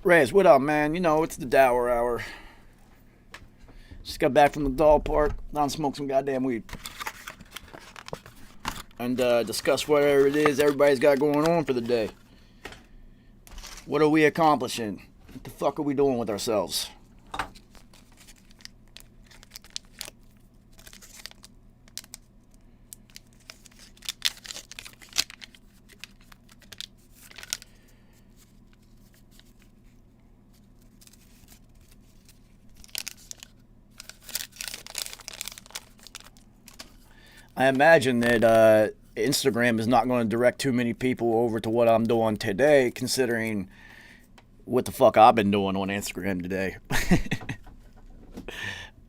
Rez, what up, man? You know, it's the Dour hour. Just got back from the dog park. Down to smoke some goddamn weed. And discuss whatever it is everybody's got going on for the day. What are we accomplishing? What the fuck are we doing with ourselves? I imagine that Instagram is not going to direct too many people over to what I'm doing today, considering what the fuck I've been doing on Instagram today.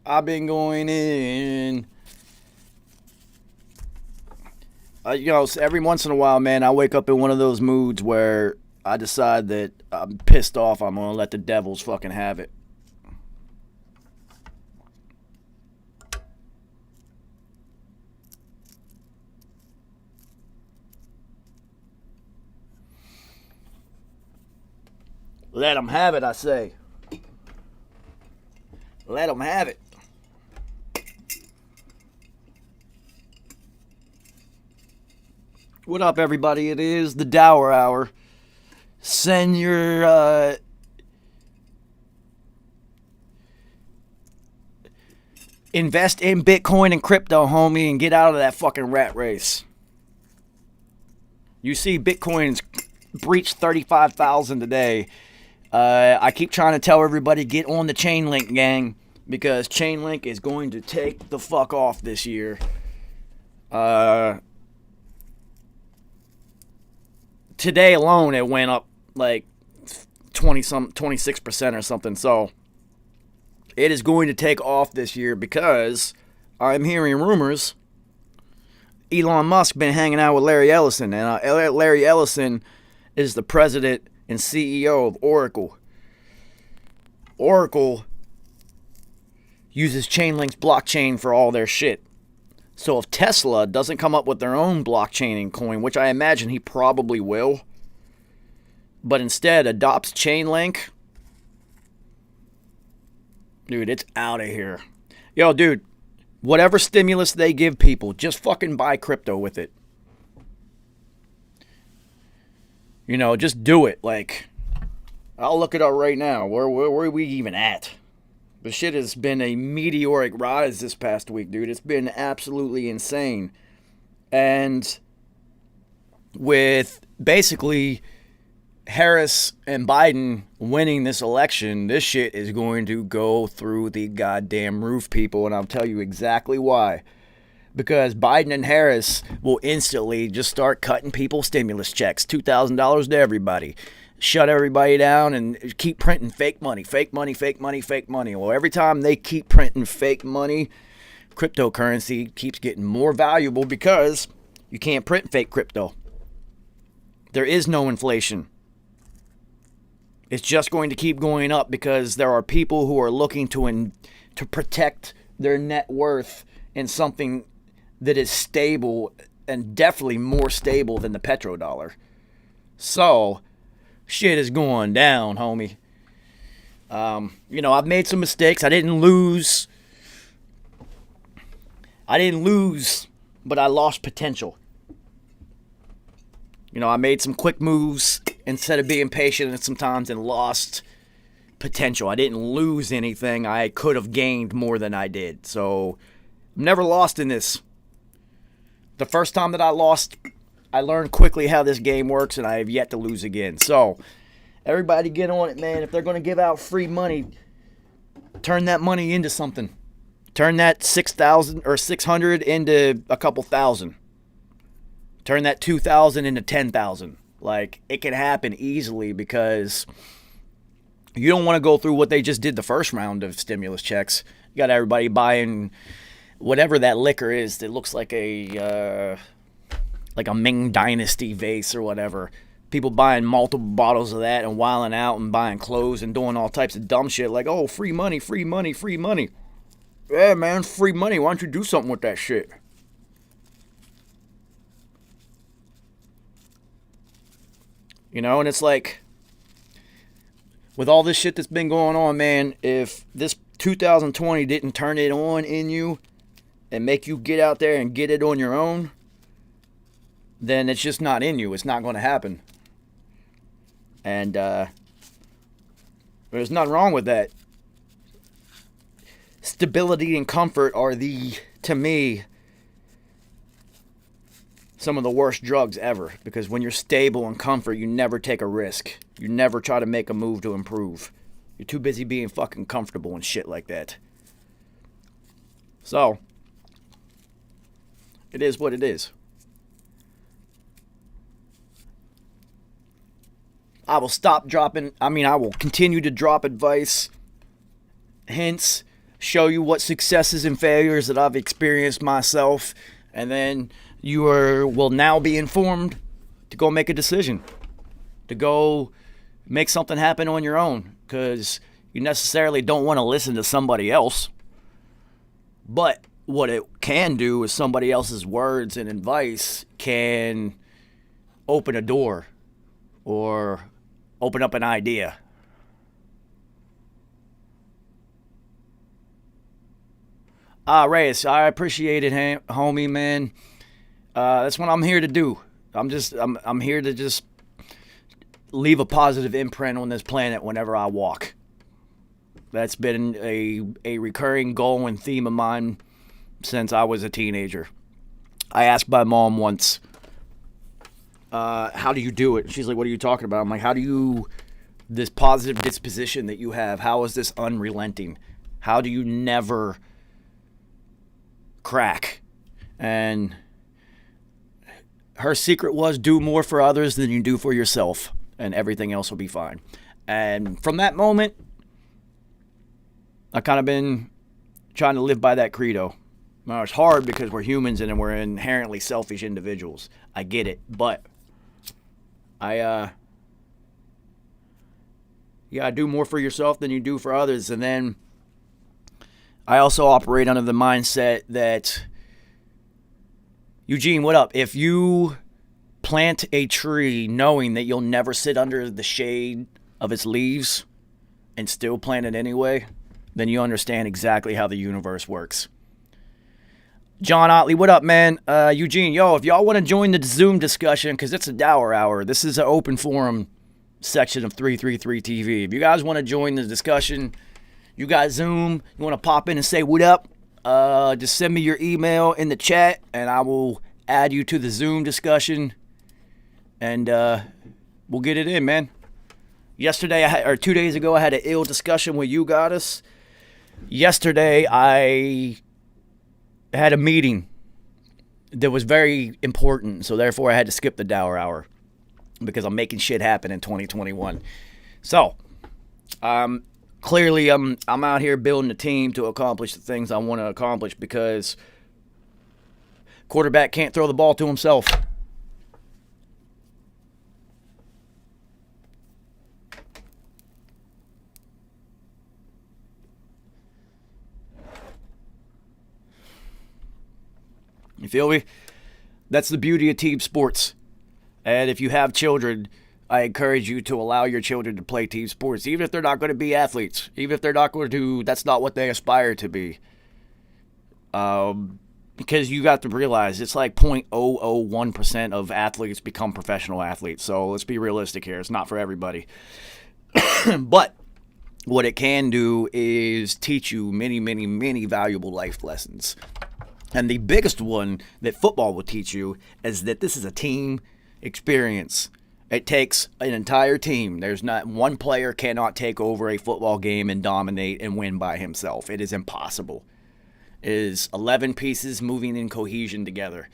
I've been going in. Every once in a while, man, I wake up in one of those moods where I decide that I'm pissed off. I'm going to let the devils fucking have it. Let them have it, I say. Let them have it. What up, everybody? It is the Dour Hour. Send your invest in Bitcoin and crypto, homie, and get out of that fucking rat race. You see Bitcoin's breached 35,000 today. I keep trying to tell everybody, get on the Chainlink, gang, because Chainlink is going to take the fuck off this year. Today alone, it went up like 26% or something. So it is going to take off this year because I'm hearing rumors. Elon Musk been hanging out with Larry Ellison, and Larry Ellison is the president and CEO of Oracle. Oracle uses Chainlink's blockchain for all their shit. So if Tesla doesn't come up with their own blockchain coin, which I imagine he probably will, but instead adopts Chainlink, dude, it's out of here. Yo, dude, whatever stimulus they give people, just fucking buy crypto with it. You know, just do it. Like, I'll look it up right now. Where are we even at? The shit has been a meteoric rise this past week, dude. It's been absolutely insane. And with basically Harris and Biden winning this election, this shit is going to go through the goddamn roof, people. And I'll tell you exactly why. Because Biden and Harris will instantly just start cutting people stimulus checks, $2,000 to everybody. Shut everybody down and keep printing fake money, fake money, fake money, fake money. Well, every time they keep printing fake money, cryptocurrency keeps getting more valuable because you can't print fake crypto. There is no inflation. It's just going to keep going up because there are people who are looking to protect their net worth in something that is stable and definitely more stable than the petrodollar. So, shit is going down, homie. I've made some mistakes. I didn't lose, but I lost potential. I made some quick moves instead of being patient sometimes and lost potential. I didn't lose anything. I could have gained more than I did. So, I'm never lost in this. The first time that I lost, I learned quickly how this game works, and I have yet to lose again. So, everybody get on it, man. If they're going to give out free money, turn that money into something. Turn that 6,000 or 600 into a couple thousand. Turn that 2,000 into 10,000. Like, it can happen easily because you don't want to go through what they just did the first round of stimulus checks. You got everybody buying whatever that liquor is that looks like a Ming Dynasty vase or whatever. People buying multiple bottles of that and wilding out and buying clothes and doing all types of dumb shit like, oh, free money, free money, free money. Yeah, man, free money. Why don't you do something with that shit? And it's like, with all this shit that's been going on, man, if this 2020 didn't turn it on in you and make you get out there and get it on your own, then it's just not in you. It's not going to happen. And there's nothing wrong with that. Stability and comfort are to me, some of the worst drugs ever. Because when you're stable and comfort, you never take a risk. You never try to make a move to improve. You're too busy being fucking comfortable and shit like that. So, it is what it is. I will continue to drop advice, hints, show you what successes and failures that I've experienced myself, and then you will now be informed to go make a decision, to go make something happen on your own, because you necessarily don't want to listen to somebody else. But what it can do is somebody else's words and advice can open a door or open up an idea. Reyes, I appreciate it, homie, man. That's what I'm here to do. I'm here to just leave a positive imprint on this planet whenever I walk. That's been a recurring goal and theme of mine since I was a teenager. I asked my mom once, how do you do it? She's like, what are you talking about? I'm like, this positive disposition that you have, how is this unrelenting? How do you never crack? And her secret was, do more for others than you do for yourself, and everything else will be fine. And from that moment, I kind of been trying to live by that credo. Now, it's hard because we're humans and we're inherently selfish individuals. I get it, but I do more for yourself than you do for others. And then I also operate under the mindset that, Eugene, what up? If you plant a tree knowing that you'll never sit under the shade of its leaves and still plant it anyway, then you understand exactly how the universe works. John Otley, what up, man? Eugene, if y'all want to join the Zoom discussion, because it's a Dour hour, this is an open forum section of 333 TV. If you guys want to join the discussion, you got Zoom, you want to pop in and say what up, just send me your email in the chat, and I will add you to the Zoom discussion, and we'll get it in, man. Yesterday, 2 days ago, I had an ill discussion with you, Goddess. Yesterday, I had a meeting that was very important, so therefore I had to skip the Dour hour because I'm making shit happen in 2021. So, clearly I'm out here building a team to accomplish the things I want to accomplish, because quarterback can't throw the ball to himself. You feel me? That's the beauty of team sports. And if you have children, I encourage you to allow your children to play team sports, even if they're not going to be athletes, even if they're not going to, that's not what they aspire to be. Because you got to realize it's like 0.001% of athletes become professional athletes. So let's be realistic here. It's not for everybody. But what it can do is teach you many, many, many valuable life lessons. And the biggest one that football will teach you is that this is a team experience. It takes an entire team. There's not one player cannot take over a football game and dominate and win by himself. It is impossible. It is 11 pieces moving in cohesion together.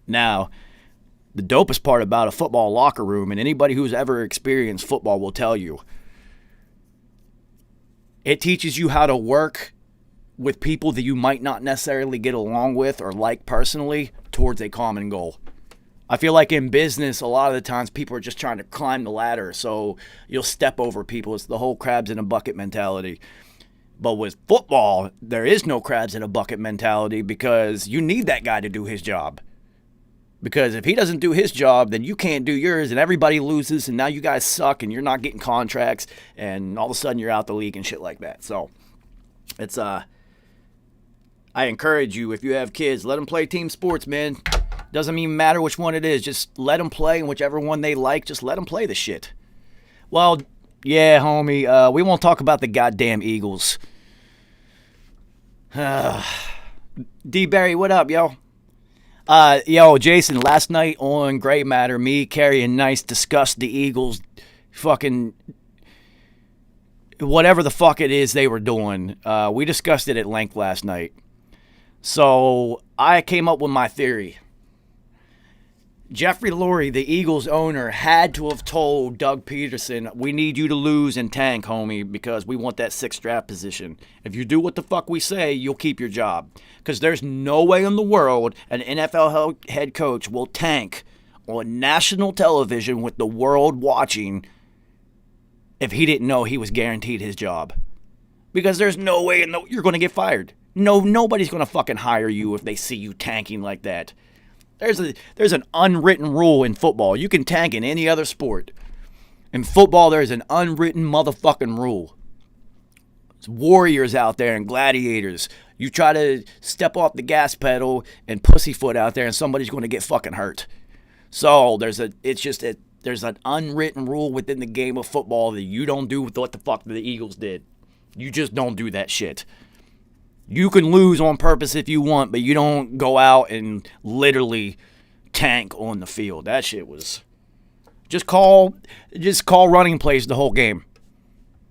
Now, the dopest part about a football locker room, and anybody who's ever experienced football will tell you, it teaches you how to work with people that you might not necessarily get along with or like personally towards a common goal. I feel like in business, a lot of the times people are just trying to climb the ladder, so you'll step over people. It's the whole crabs in a bucket mentality. But with football, there is no crabs in a bucket mentality, because you need that guy to do his job. Because if he doesn't do his job, then you can't do yours, and everybody loses, and now you guys suck, and you're not getting contracts, and all of a sudden you're out the league and shit like that. So it's I encourage you, if you have kids, let them play team sports, man. Doesn't even matter which one it is. Just let them play, and whichever one they like, just let them play the shit. Well, yeah, homie, we won't talk about the goddamn Eagles. D. Barry, what up, yo? Yo, Jason, last night on Great Matter, me, Carrie, and Nice discussed the Eagles fucking whatever the fuck it is they were doing. We discussed it at length last night. So I came up with my theory. Jeffrey Lurie, the Eagles owner, had to have told Doug Peterson, we need you to lose and tank, homie, because we want that 6th draft position. If you do what the fuck we say, you'll keep your job. Because there's no way in the world an NFL head coach will tank on national television with the world watching if he didn't know he was guaranteed his job. Because there's no way you're going to get fired. Nobody's going to fucking hire you if they see you tanking like that. There's an unwritten rule in football. You can tank in any other sport. In football, there's an unwritten motherfucking rule. There's warriors out there and gladiators. You try to step off the gas pedal and pussyfoot out there, and somebody's going to get fucking hurt. So there's an unwritten rule within the game of football that you don't do with what the fuck the Eagles did. You just don't do that shit. You can lose on purpose if you want, but you don't go out and literally tank on the field. That shit was just call running plays the whole game.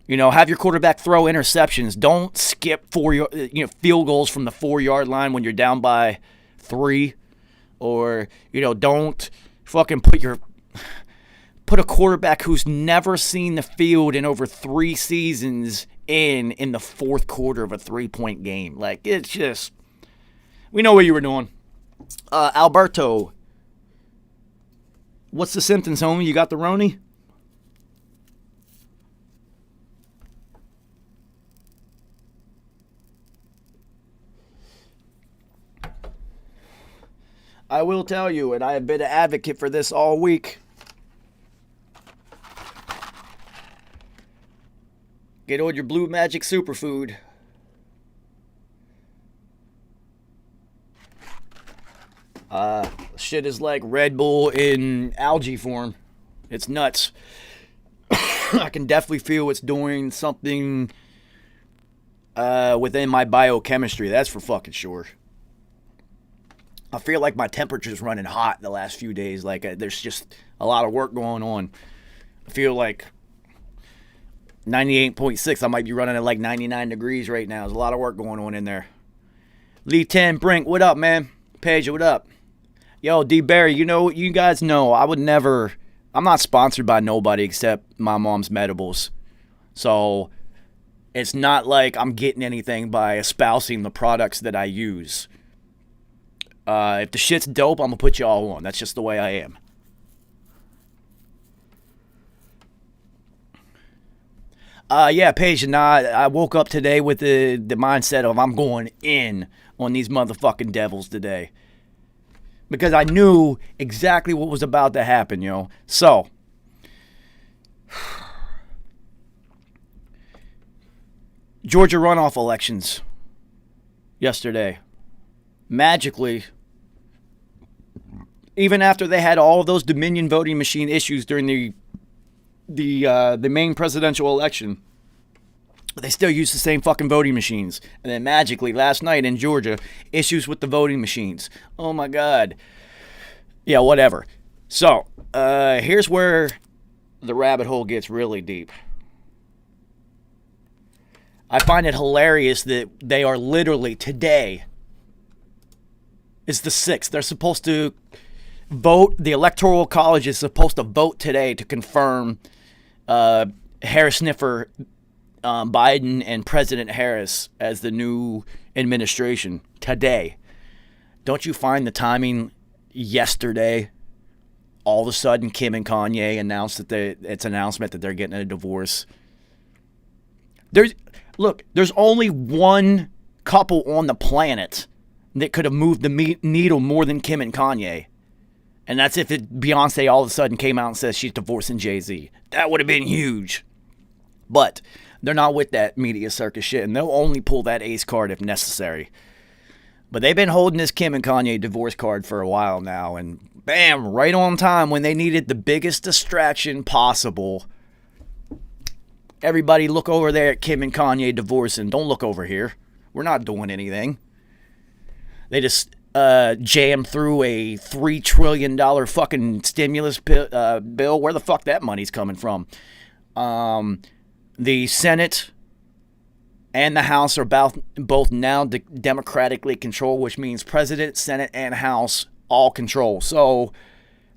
You know, have your quarterback throw interceptions. Don't skip field goals from the 4-yard line when you're down by 3, or don't fucking put a quarterback who's never seen the field in over 3 seasons in the 4th quarter of a 3-point game. Like, it's just, we know what you were doing. Alberto, what's the symptoms, homie? You got the Roni? I will tell you, and I have been an advocate for this all week. Get on your Blue Magic Superfood. Shit is like Red Bull in algae form. It's nuts. I can definitely feel it's doing something within my biochemistry. That's for fucking sure. I feel like my temperature's running hot the last few days. Like, there's just a lot of work going on. I feel like 98.6. I might be running at like 99 degrees right now. There's a lot of work going on in there. Lee 10 Brink, what up, man? Paige, what up? Yo, D Barry, you guys know I'm not sponsored by nobody except my mom's Medibles. So it's not like I'm getting anything by espousing the products that I use. If the shit's dope, I'm going to put you all on. That's just the way I am. Yeah, Paige, and I woke up today with the mindset of I'm going in on these motherfucking Devils today. Because I knew exactly what was about to happen, yo. So, Georgia runoff elections yesterday. Magically, even after they had all of those Dominion voting machine issues during the main presidential election, they still use the same fucking voting machines. And then magically, last night in Georgia, issues with the voting machines. Oh my God. Yeah, whatever. So, here's where the rabbit hole gets really deep. I find it hilarious that they are literally today. It's the 6th. They're supposed to vote. The Electoral College is supposed to vote today to confirm Harris Sniffer, Biden, and President Harris as the new administration today. Don't you find the timing yesterday? All of a sudden, Kim and Kanye announced that it's an announcement that they're getting a divorce. There's only one couple on the planet that could have moved the needle more than Kim and Kanye. And that's if Beyonce all of a sudden came out and says she's divorcing Jay-Z. That would have been huge. But they're not with that media circus shit, and they'll only pull that ace card if necessary. But they've been holding this Kim and Kanye divorce card for a while now, and bam, right on time when they needed the biggest distraction possible. Everybody look over there at Kim and Kanye divorcing. Don't look over here. We're not doing anything. They just jammed through a $3 trillion fucking stimulus bill. Where the fuck that money's coming from? The Senate and the House are both now democratically controlled, which means President, Senate, and House all control. So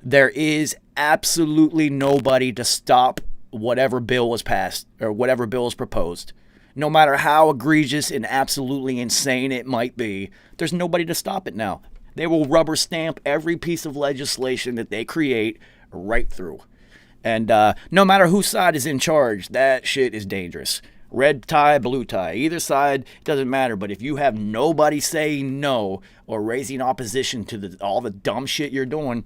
there is absolutely nobody to stop whatever bill was passed or whatever bill is proposed. No matter how egregious and absolutely insane it might be, there's nobody to stop it now. They will rubber stamp every piece of legislation that they create right through. And no matter whose side is in charge, that shit is dangerous. Red tie, blue tie, either side, doesn't matter. But if you have nobody saying no or raising opposition to all the dumb shit you're doing,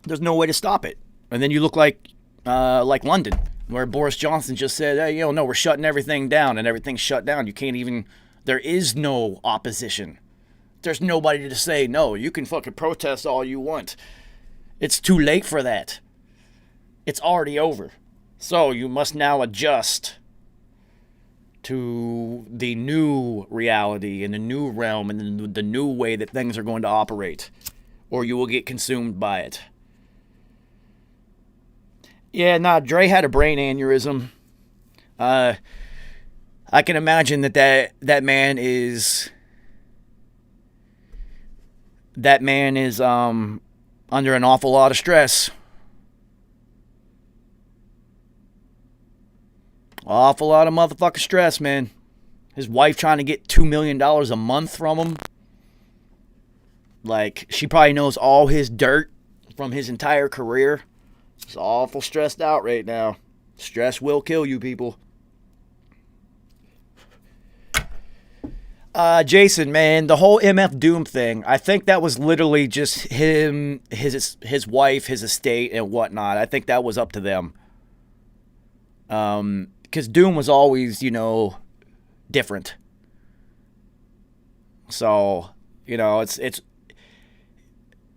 there's no way to stop it. And then you look like London, where Boris Johnson just said, hey, no, we're shutting everything down, and everything's shut down. You can't even, there is no opposition. There's nobody to say no. You can fucking protest all you want. It's too late for that. It's already over. So you must now adjust to the new reality and the new realm and the new way that things are going to operate, or you will get consumed by it. Yeah, Dre had a brain aneurysm. I can imagine that man is under an awful lot of stress. Awful lot of motherfucking stress, man. His wife trying to get $2 million a month from him. Like, she probably knows all his dirt from his entire career. He's awful stressed out right now. Stress will kill you, people. Jason, man, the whole MF Doom thing, I think that was literally just him, his wife, his estate, and whatnot. I think that was up to them. Because Doom was always, different. So,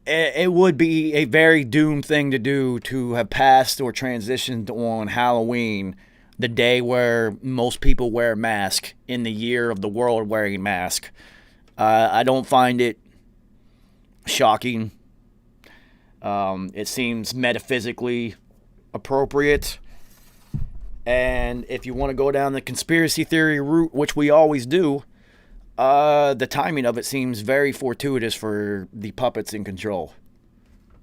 it would be a very Doom thing to do to have passed or transitioned on Halloween, the day where most people wear a mask, in the year of the world wearing a mask. I don't find it shocking. It seems metaphysically appropriate. And if you want to go down the conspiracy theory route, which we always do, the timing of it seems very fortuitous for the puppets in control.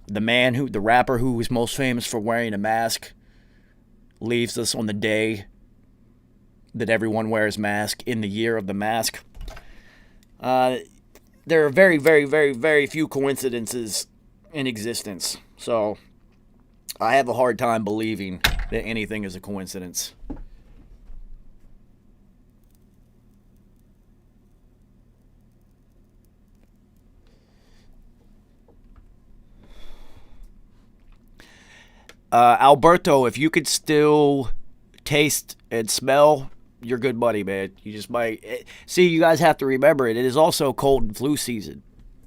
The rapper who is most famous for wearing a mask, leaves us on the day that everyone wears mask, in the year of the mask. There are very, very, very, very few coincidences in existence. So I have a hard time believing that anything is a coincidence. Alberto, if you could still taste and smell, you're good buddy, man. You just might... See, you guys have to remember it. It is also cold and flu season.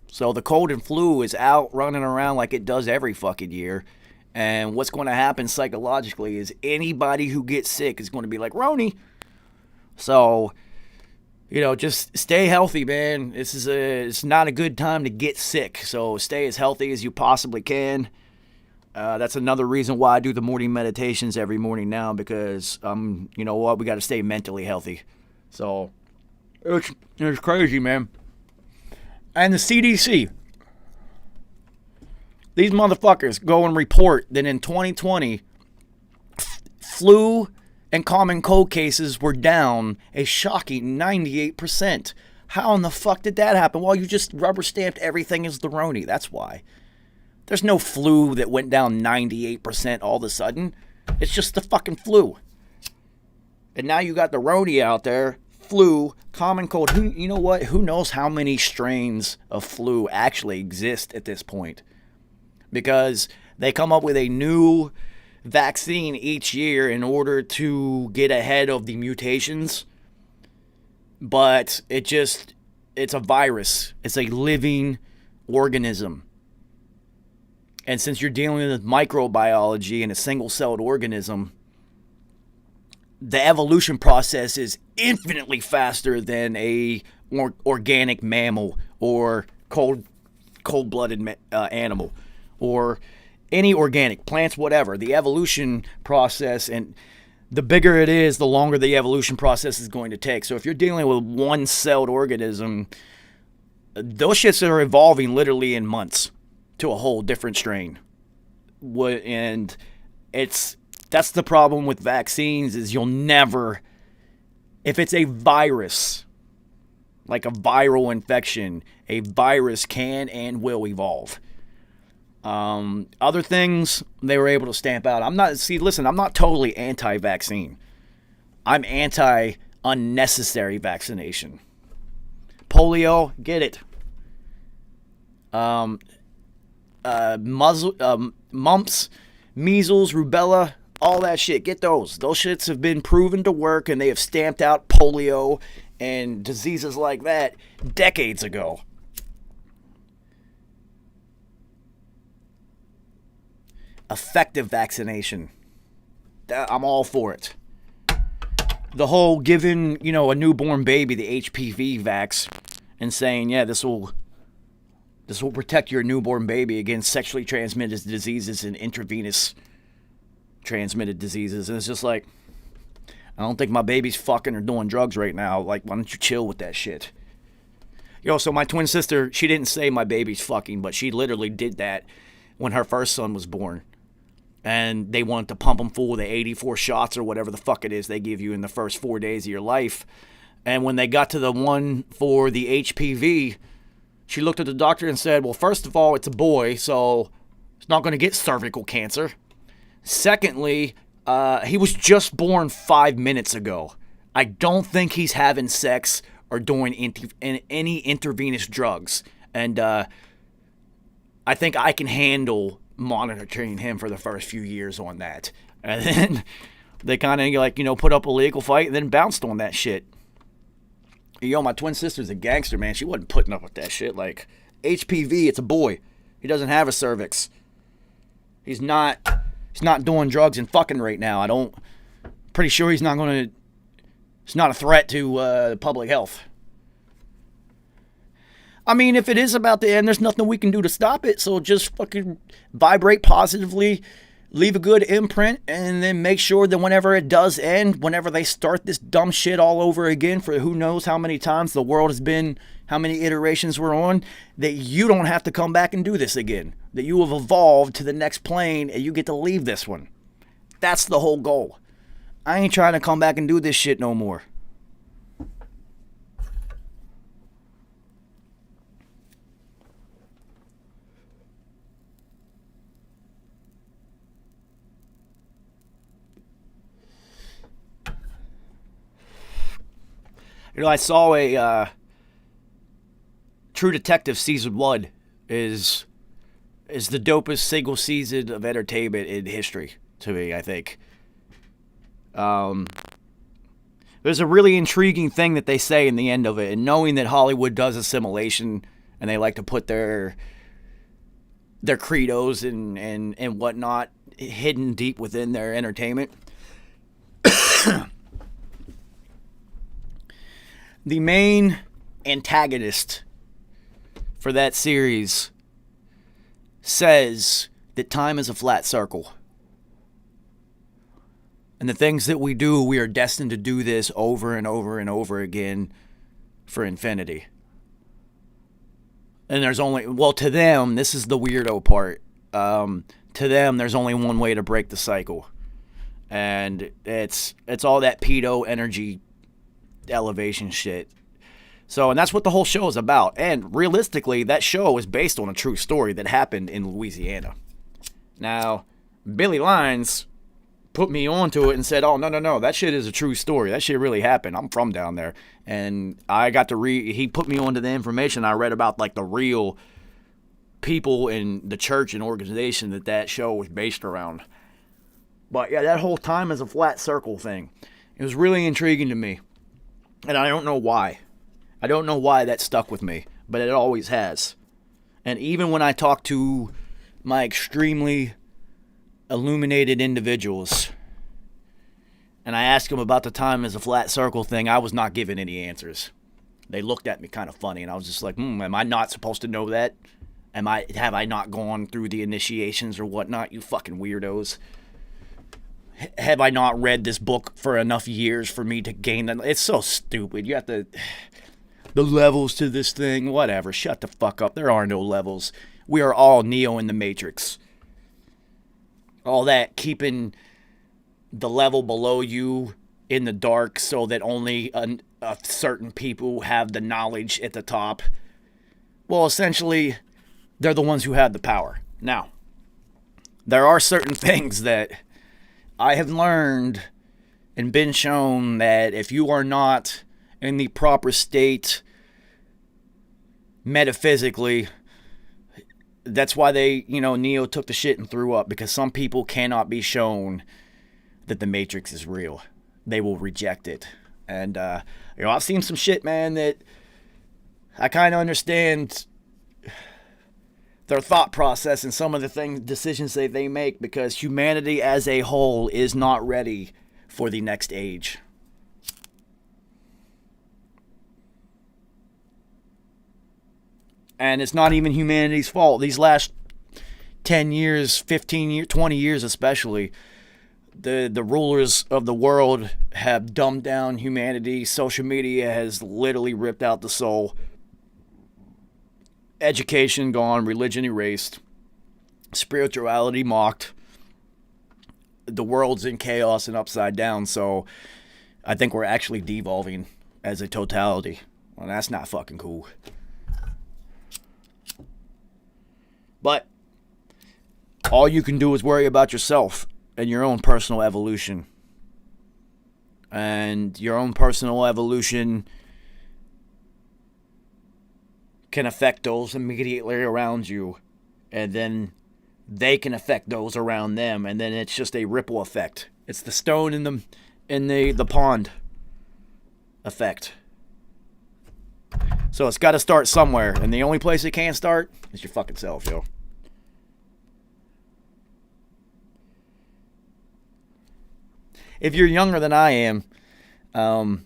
So the cold and flu is out running around like it does every fucking year. And what's going to happen psychologically is anybody who gets sick is going to be like, Roni. So, just stay healthy, man. It's not a good time to get sick. So stay as healthy as you possibly can. That's another reason why I do the morning meditations every morning now, because, we got to stay mentally healthy. So, it's crazy, man. And the CDC. These motherfuckers go and report that in 2020, flu and common cold cases were down a shocking 98%. How in the fuck did that happen? Well, you just rubber stamped everything as the Roni. That's why. There's no flu that went down 98% all of a sudden. It's just the fucking flu. And now you got the Roni out there. Flu, common cold. You know what? Who knows how many strains of flu actually exist at this point? because they come up with a new vaccine each year in order to get ahead of the mutations. But it's a virus. It's a living organism. And since you're dealing with microbiology and a single-celled organism, the evolution process is infinitely faster than a organic mammal or cold-blooded animal or any organic, plants, whatever. The evolution process, and the bigger it is, the longer the evolution process is going to take. So if you're dealing with one-celled organism, those shits are evolving literally in months to a whole different strain. And that's the problem with vaccines, is you'll never, if it's a virus, like a viral infection, a virus can and will evolve. Other things they were able to stamp out. I'm not totally anti-vaccine. I'm anti-unnecessary vaccination. Polio, get it. Mumps, measles, rubella, all that shit. Get those. Those shits have been proven to work, and they have stamped out polio and diseases like that decades ago. Effective vaccination. I'm all for it. The whole giving, a newborn baby the HPV vax and saying, yeah, this will protect your newborn baby against sexually transmitted diseases and intravenous transmitted diseases. And it's just like, I don't think my baby's fucking or doing drugs right now. Like, why don't you chill with that shit? So my twin sister, she didn't say my baby's fucking, but she literally did that when her first son was born. And they wanted to pump him full of the 84 shots or whatever the fuck it is they give you in the first 4 days of your life. And when they got to the one for the HPV, she looked at the doctor and said, well, first of all, it's a boy, so it's not going to get cervical cancer. Secondly, he was just born 5 minutes ago. I don't think he's having sex or doing any intravenous drugs. And I think I can handle monitoring him for the first few years on that. And then they kind of put up a legal fight and then bounced on that shit. My twin sister's a gangster, man. She wasn't putting up with that shit. Like, HPV, it's a boy. He doesn't have a cervix. He's not doing drugs and fucking right now. Pretty sure it's not a threat to public health. I mean, if it is about to end, there's nothing we can do to stop it. So just fucking vibrate positively, leave a good imprint, and then make sure that whenever it does end, whenever they start this dumb shit all over again for who knows how many times the world has been, how many iterations we're on, that you don't have to come back and do this again. That you have evolved to the next plane and you get to leave this one. That's the whole goal. I ain't trying to come back and do this shit no more. I saw a True Detective Season 1 is the dopest single season of entertainment in history to me, I think. There's a really intriguing thing that they say in the end of it, and knowing that Hollywood does assimilation and they like to put their credos and whatnot hidden deep within their entertainment. The main antagonist for that series says that time is a flat circle. And the things that we do, we are destined to do this over and over and over again for infinity. And there's only, to them, this is the weirdo part. To them, there's only one way to break the cycle. And it's all that pedo energy elevation shit. So, and that's what the whole show is about. And realistically, that show is based on a true story that happened in Louisiana. Now, Billy Lyons put me onto it and said, oh, no, that shit is a true story. That shit really happened. I'm from down there. And I got to he put me onto the information. I read about, like, the real people in the church and organization that show was based around. But yeah, that whole time is a flat circle thing. It was really intriguing to me. And I don't know why. I don't know why that stuck with me, but it always has. And even when I talk to my extremely illuminated individuals, and I asked them about the time as a flat circle thing, I was not given any answers. They looked at me kind of funny, and I was just like, am I not supposed to know that? Have I not gone through the initiations or whatnot, you fucking weirdos? Have I not read this book for enough years for me to gain that? It's so stupid. You have to... The levels to this thing, whatever. Shut the fuck up. There are no levels. We are all Neo in the Matrix. All that keeping the level below you in the dark so that only a certain people have the knowledge at the top. Well, essentially, they're the ones who have the power. Now, there are certain things that I have learned and been shown that if you are not in the proper state metaphysically, that's why they, Neo took the shit and threw up, because some people cannot be shown that the Matrix is real. They will reject it. And, I've seen some shit, man, that I kind of understand their thought process and some of the decisions that they make, because humanity as a whole is not ready for the next age. And it's not even humanity's fault. These last 10 years, 15 years, 20 years especially, the rulers of the world have dumbed down humanity. Social media has literally ripped out the soul. Education gone, religion erased, spirituality mocked. The world's in chaos and upside down, so I think we're actually devolving as a totality. Well, that's not fucking cool. But all you can do is worry about yourself and your own personal evolution. And your own personal evolution can affect those immediately around you. And then they can affect those around them. And then it's just a ripple effect. It's the stone in the pond effect. So it's got to start somewhere. And the only place it can start is your fucking self, yo. If you're younger than I am,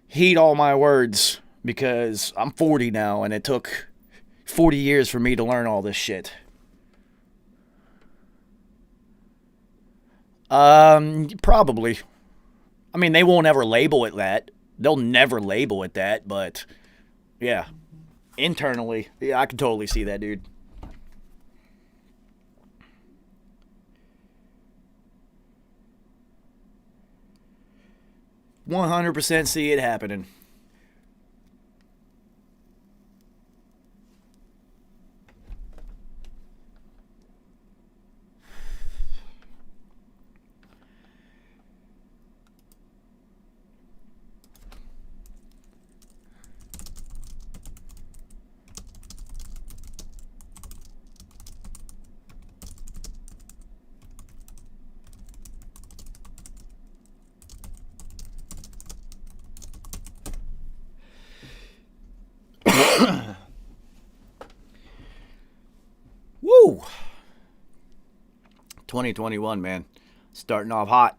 heed all my words, because I'm 40 now, and it took 40 years for me to learn all this shit. Probably. I mean, they won't ever label it that. They'll never label it that, but yeah. Internally, yeah, I can totally see that, dude. %100% see it happening. Woo! 2021, man. Starting off hot.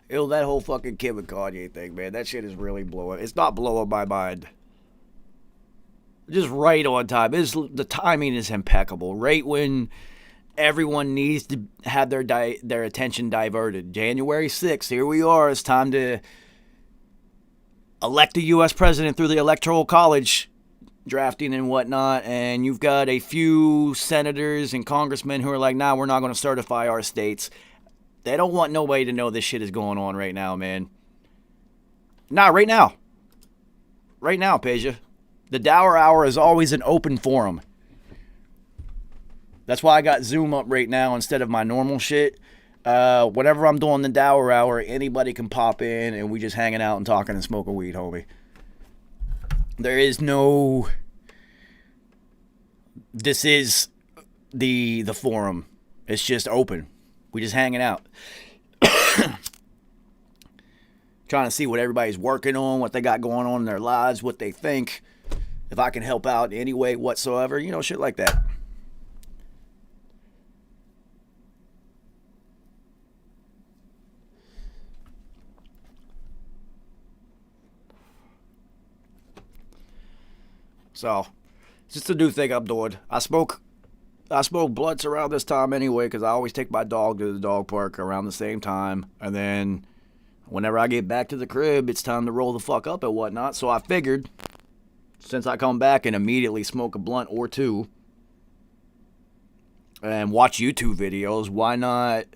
Yo, that whole fucking Kim and Kanye thing, man. That shit is really blowing. It's not blowing my mind. Just right on time. The timing is impeccable. Right when everyone needs to have their attention diverted. January 6th, here we are. It's time to elect a U.S. president through the Electoral College drafting and whatnot. And you've got a few senators and congressmen who are like, nah, we're not going to certify our states. They don't want nobody to know this shit is going on right now, man. Nah, right now. Right now, Peja. The Dour Hour is always an open forum. That's why I got Zoom up right now instead of my normal shit. Whenever I'm doing the Dour Hour, anybody can pop in and we just hanging out and talking and smoking weed, homie. There is no. This is the forum. It's just open. We just hanging out. Trying to see what everybody's working on, what they got going on in their lives, what they think. If I can help out in any way whatsoever, shit like that. So, just a new thing I'm doing. I smoke blunts around this time anyway because I always take my dog to the dog park around the same time. And then whenever I get back to the crib, it's time to roll the fuck up and whatnot. So I figured, since I come back and immediately smoke a blunt or two and watch YouTube videos, why not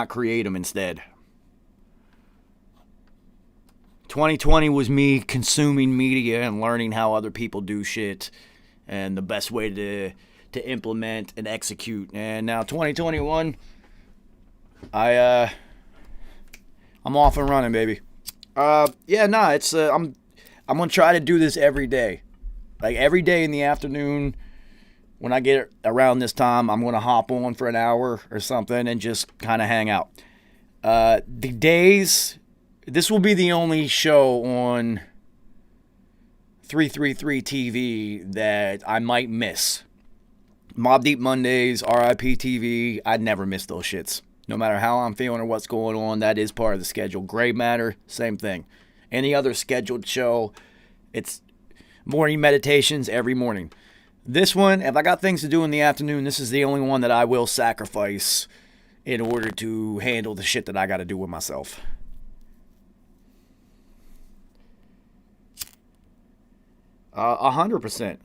create them instead? 2020 was me consuming media and learning how other people do shit and the best way to implement and execute. And now 2021, I'm off and running, baby. It's I'm gonna try to do this every day. Like every day in the afternoon, when I get around this time, I'm gonna hop on for an hour or something and just kind of hang out. The days. This will be the only show on 333 TV that I might miss. Mob Deep Mondays, RIP TV, I'd never miss those shits. No matter how I'm feeling or what's going on, that is part of the schedule. Gray Matter, same thing. Any other scheduled show, it's morning meditations every morning. This one, if I got things to do in the afternoon, this is the only one that I will sacrifice in order to handle the shit that I got to do with myself. 100%.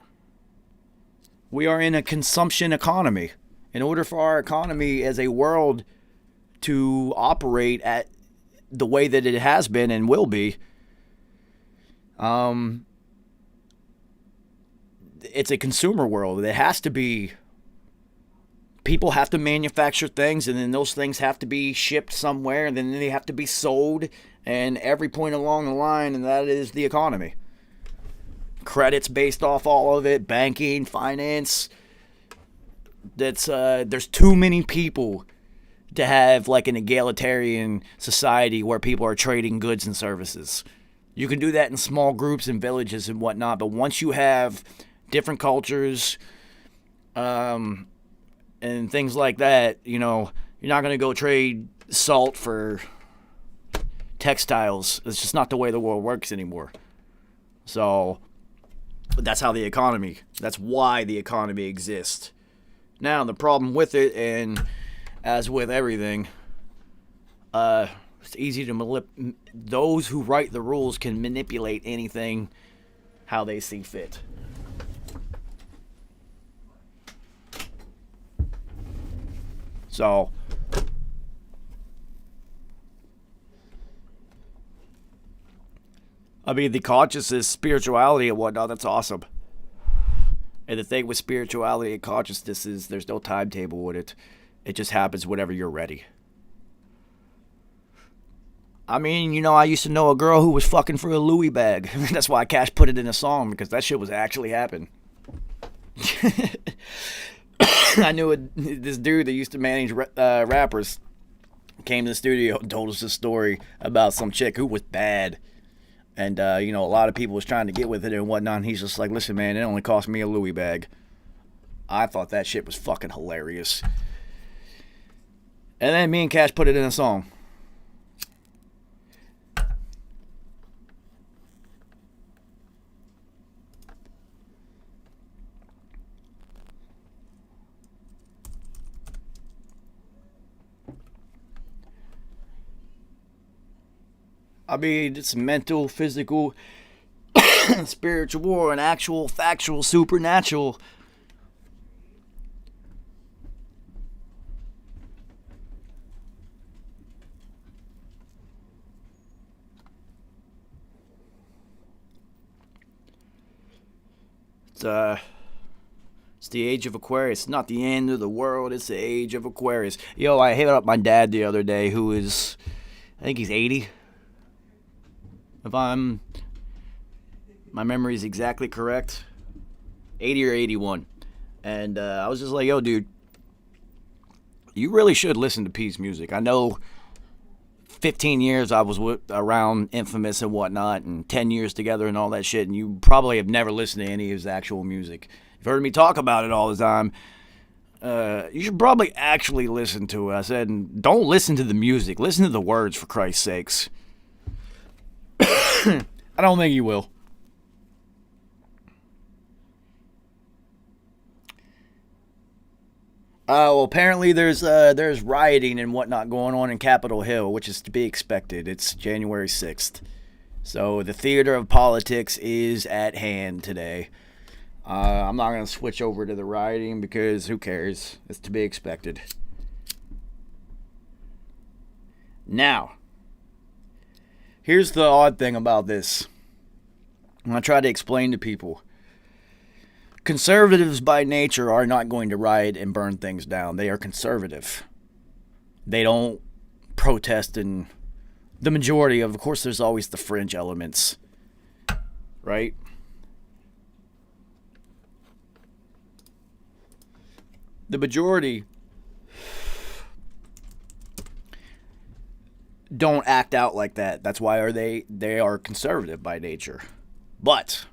We are in a consumption economy. In order for our economy as a world to operate at the way that it has been and will be, it's a consumer world. It has to be. People have to manufacture things, and then those things have to be shipped somewhere, and then they have to be sold, and every point along the line, and that is the economy. Credits based off all of it, banking, finance. There's too many people to have like an egalitarian society where people are trading goods and services. You can do that in small groups and villages and whatnot, but once you have different cultures, and things like that, you're not going to go trade salt for textiles. It's just not the way the world works anymore. So that's why the economy exists. Now, the problem with it, and as with everything, it's easy to those who write the rules can manipulate anything how they see fit. So, I mean, the consciousness, spirituality and whatnot, that's awesome. And the thing with spirituality and consciousness is there's no timetable with it. It just happens whenever you're ready. I mean, I used to know a girl who was fucking for a Louis bag. That's why Cash put it in a song, because that shit was actually happening. I knew this dude that used to manage rappers came to the studio and told us a story about some chick who was bad. And, a lot of people was trying to get with it and whatnot. And he's just like, listen, man, it only cost me a Louis bag. I thought that shit was fucking hilarious. And then me and Cash put it in a song. I mean, it's mental, physical, spiritual, and actual, factual, supernatural. It's It's the age of Aquarius. It's not the end of the world. It's the age of Aquarius. Yo, I hit up my dad the other day, who is, I think he's 80. If my memory is exactly correct, 80 or 81. And I was just like, yo, dude, you really should listen to P's music. I know 15 years I was around Infamous and whatnot, and 10 years together and all that shit, and you probably have never listened to any of his actual music. You've heard me talk about it all the time. You should probably actually listen to it. I said, and don't listen to the music. Listen to the words, for Christ's sakes. I don't think you will. Well, apparently there's rioting and whatnot going on in Capitol Hill, which is to be expected. It's January 6th. So the theater of politics is at hand today. I'm not going to switch over to the rioting because who cares? It's to be expected. Now, here's the odd thing about this. I'm going to try to explain to people. Conservatives by nature are not going to riot and burn things down. They are conservative. They don't protest, and the majority of course, there's always the fringe elements, right? The majority don't act out like that. That's why they are conservative by nature. But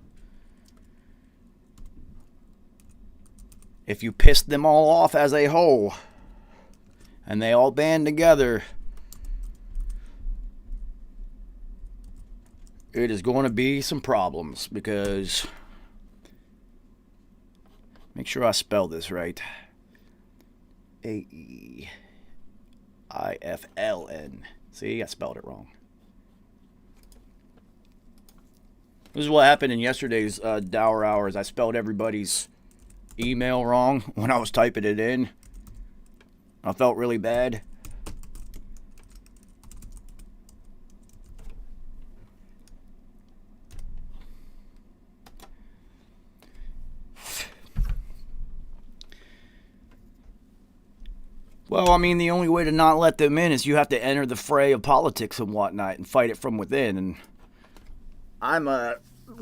if you piss them all off as a whole, and they all band together, it is going to be some problems because, make sure I spell this right, Aeifln. See, I spelled it wrong. This is what happened in yesterday's Dour Hours. I spelled everybody's email wrong when I was typing it in. I felt really bad. Well, I mean, the only way to not let them in is you have to enter the fray of politics and whatnot and fight it from within. And I'm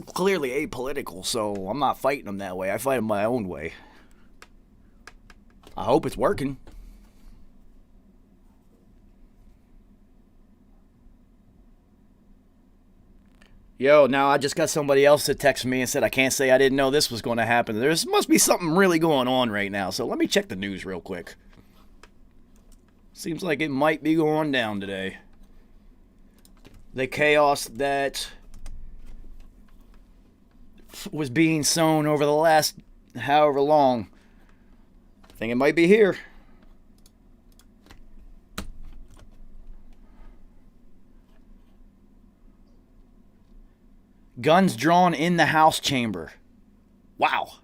clearly apolitical, so I'm not fighting them that way. I fight them my own way. I hope it's working. Yo, now I just got somebody else that texted me and said I can't say I didn't know this was going to happen. There must be something really going on right now, so let me check the news real quick. Seems like it might be going down today. The chaos that was being sown over the last however long, I think it might be here. Guns drawn in the House chamber. Wow.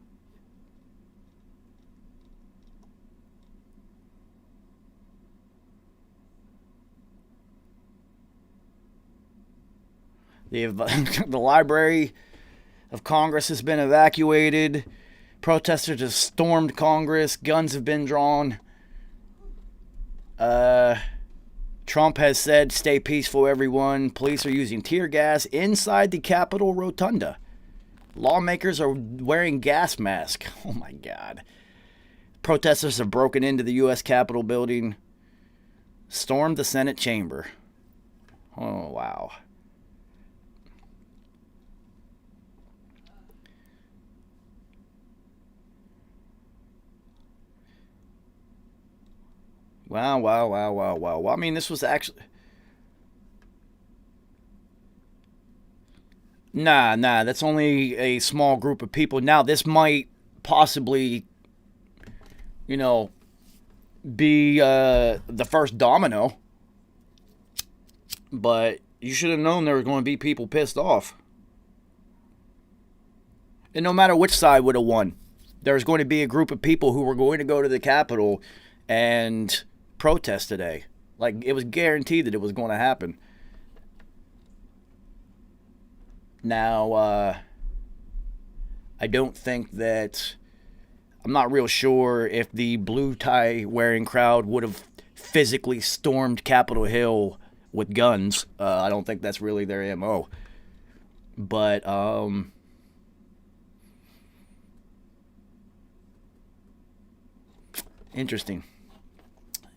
The Library of Congress has been evacuated. Protesters have stormed Congress. Guns have been drawn. Trump has said, stay peaceful, everyone. Police are using tear gas inside the Capitol Rotunda. Lawmakers are wearing gas masks. Oh, my God. Protesters have broken into the U.S. Capitol building, stormed the Senate chamber. Oh, wow. Wow. Well, I mean, this was actually... Nah, that's only a small group of people. Now, this might possibly, be the first domino. But you should have known there were going to be people pissed off. And no matter which side would have won, there's going to be a group of people who were going to go to the Capitol and protest today. Like, it was guaranteed that it was going to happen. Now, I don't think that I'm not real sure if the blue tie wearing crowd would have physically stormed Capitol Hill with guns. I don't think that's really their MO. But interesting.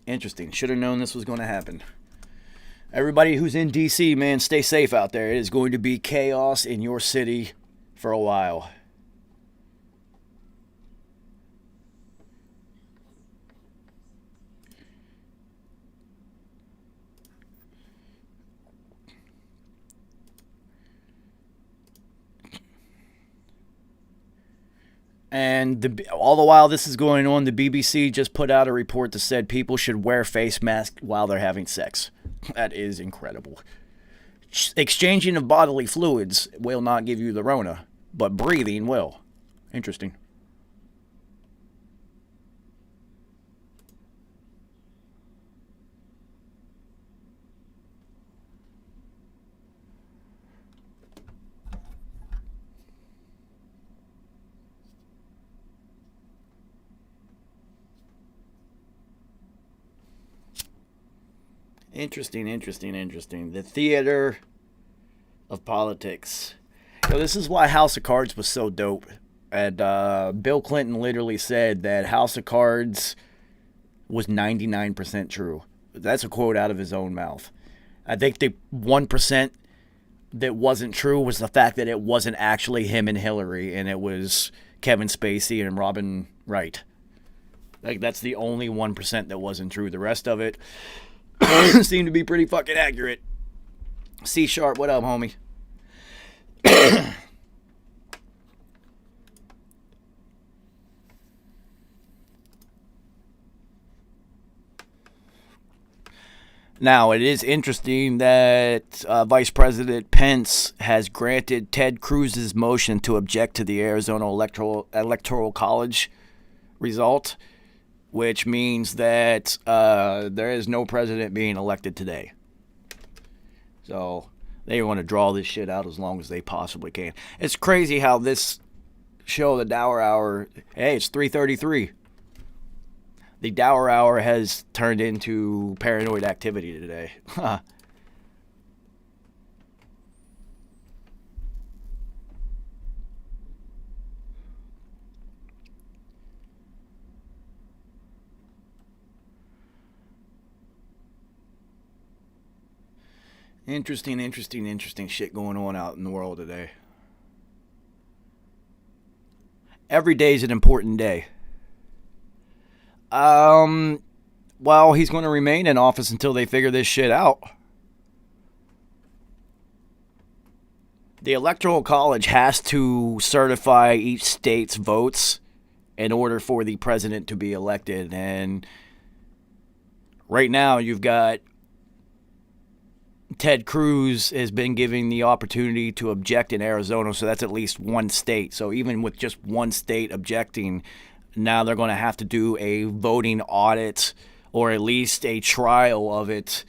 Interesting. Should have known this was going to happen. Everybody who's in DC, man, stay safe out there. It is going to be chaos in your city for a while. And all the while this is going on, the BBC just put out a report that said people should wear face masks while they're having sex. That is incredible. Exchanging of bodily fluids will not give you the Rona, but breathing will. Interesting. Interesting. The theater of politics. This is why House of Cards was so dope. And Bill Clinton literally said that House of Cards was 99% true. That's a quote out of his own mouth. I think the 1% that wasn't true was the fact that it wasn't actually him and Hillary, and it was Kevin Spacey and Robin Wright. Like, that's the only 1% that wasn't true. The rest of it seemed to be pretty fucking accurate. C Sharp, what up, homie? Now, it is interesting that Vice President Pence has granted Ted Cruz's motion to object to the Arizona Electoral College result, which means that there is no president being elected today. So they want to draw this shit out as long as they possibly can. It's crazy how this show, the Dour Hour, hey, it's 3:33. The Dour Hour has turned into paranoid activity today. Interesting shit going on out in the world today. Every day is an important day. Well, he's going to remain in office until they figure this shit out. The Electoral College has to certify each state's votes in order for the president to be elected. And right now, you've got Ted Cruz has been given the opportunity to object in Arizona, so that's at least one state. So even with just one state objecting, now they're going to have to do a voting audit or at least a trial of it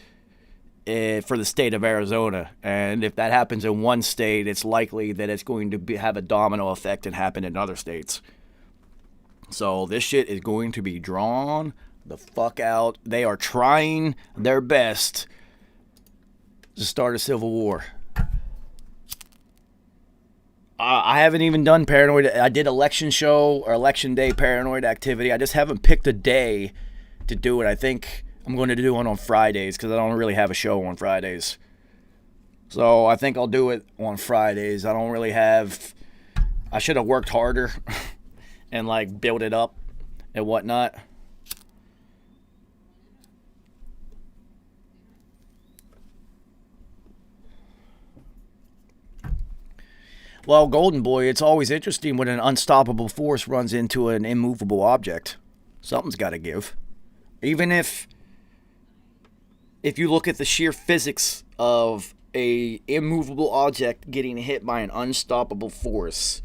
for the state of Arizona. And if that happens in one state, it's likely that it's going to have a domino effect and happen in other states. So this shit is going to be drawn the fuck out. They are trying their best to start a civil war. I haven't even done paranoid. I did election show or election day paranoid activity. I just haven't picked a day to do it. I think I'm going to do one on Fridays because I don't really have a show on Fridays. So I think I'll do it on Fridays. I don't really have. I should have worked harder and like build it up and whatnot. Well, Golden Boy, it's always interesting when an unstoppable force runs into an immovable object. Something's got to give. Even if you look at the sheer physics of a immovable object getting hit by an unstoppable force,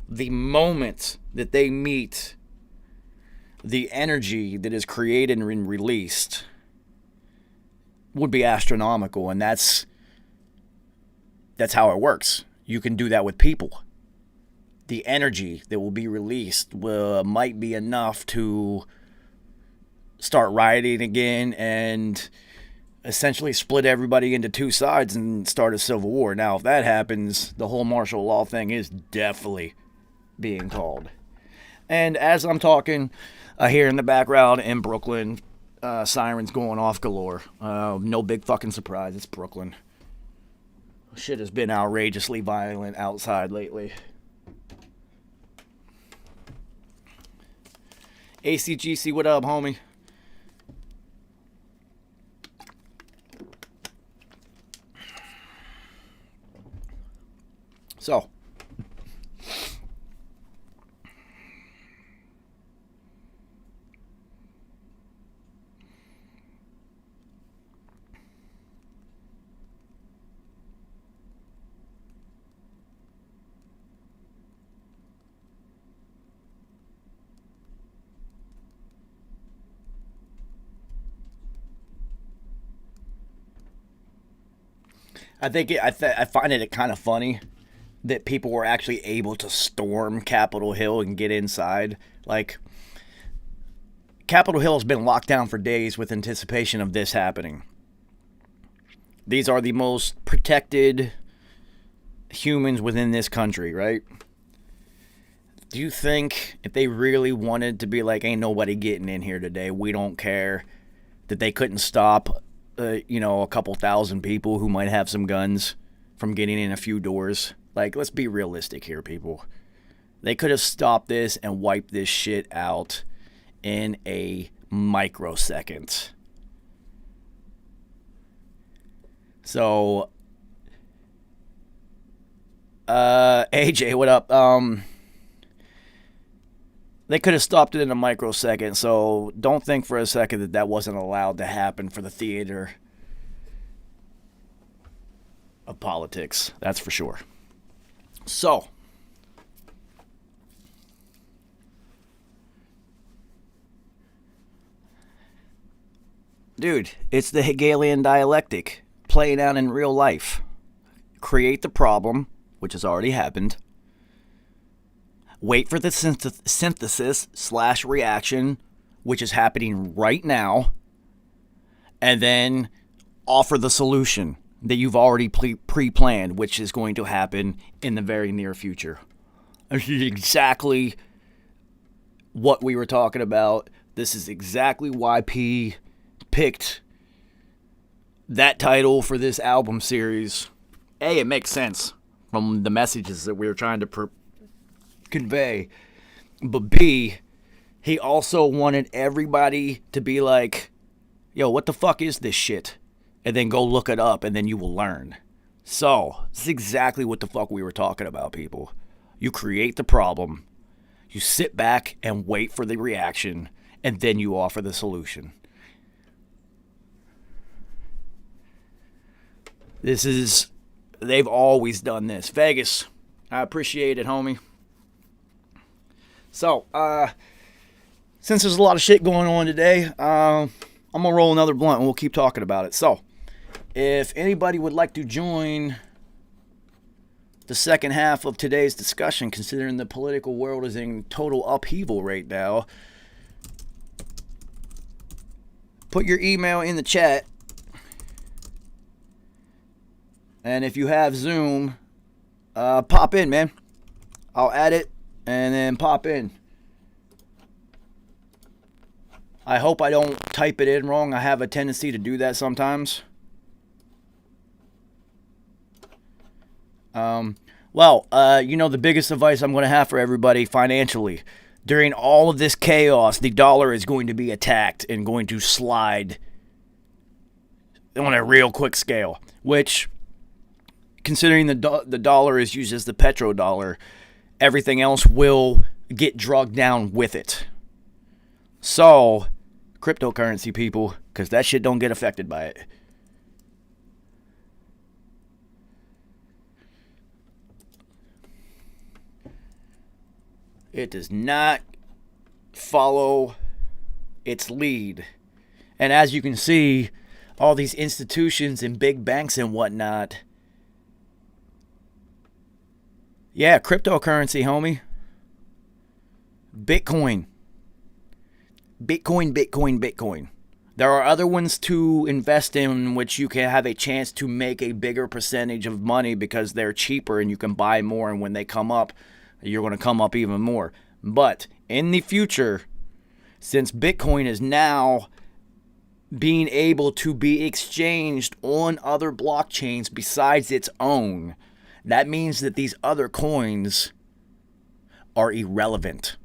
the moment that they meet, the energy that is created and released would be astronomical, and that's how it works. You can do that with people. the energy that will be released might be enough to start rioting again and essentially split everybody into two sides and start a civil war. Now, if that happens, the whole martial law thing is definitely being called. And as I'm talking, I hear in the background in Brooklyn, sirens going off galore. No big fucking surprise, it's Brooklyn. Shit has been outrageously violent outside lately. ACGC, what up, homie? So, I find it kind of funny that people were actually able to storm Capitol Hill and get inside. Like, Capitol Hill has been locked down for days with anticipation of this happening. These are the most protected humans within this country, right? Do you think if they really wanted to be like, ain't nobody getting in here today, we don't care, that they couldn't stop, a couple thousand people who might have some guns from getting in a few doors? Like, let's be realistic here, people. They could have stopped this and wiped this shit out in a microsecond. So, AJ, what up? They could have stopped it in a microsecond, so don't think for a second that that wasn't allowed to happen for the theater of politics. That's for sure. So, dude, it's the Hegelian dialectic playing out in real life. Create the problem, which has already happened. Wait for the synthesis/reaction, which is happening right now. And then offer the solution that you've already pre-planned, which is going to happen in the very near future. This is exactly what we were talking about. This is exactly why P picked that title for this album series. A, it makes sense from the messages that we were trying to convey. But B, he also wanted everybody to be like, yo, what the fuck is this shit? And then go look it up, and then you will learn. So, this is exactly what the fuck we were talking about, people. You create the problem, you sit back and wait for the reaction, and then you offer the solution. They've always done this. Vegas, I appreciate it, homie. So, since there's a lot of shit going on today, I'm going to roll another blunt and we'll keep talking about it. So, if anybody would like to join the second half of today's discussion, considering the political world is in total upheaval right now, put your email in the chat. And if you have Zoom, pop in, man. I'll add it and then pop in. I hope I don't type it in wrong. I have a tendency to do that sometimes. The biggest advice I'm going to have for everybody financially, during all of this chaos, the dollar is going to be attacked and going to slide on a real quick scale, which, considering the dollar is used as the petrodollar, everything else will get drugged down with it. So, cryptocurrency, people, because that shit don't get affected by it. It does not follow its lead. And as you can see, all these institutions and big banks and whatnot Yeah, cryptocurrency, homie. Bitcoin. Bitcoin, Bitcoin, Bitcoin. There are other ones to invest in which you can have a chance to make a bigger percentage of money because they're cheaper and you can buy more, and when they come up, you're going to come up even more. But in the future, since Bitcoin is now being able to be exchanged on other blockchains besides its own, that means that these other coins are irrelevant.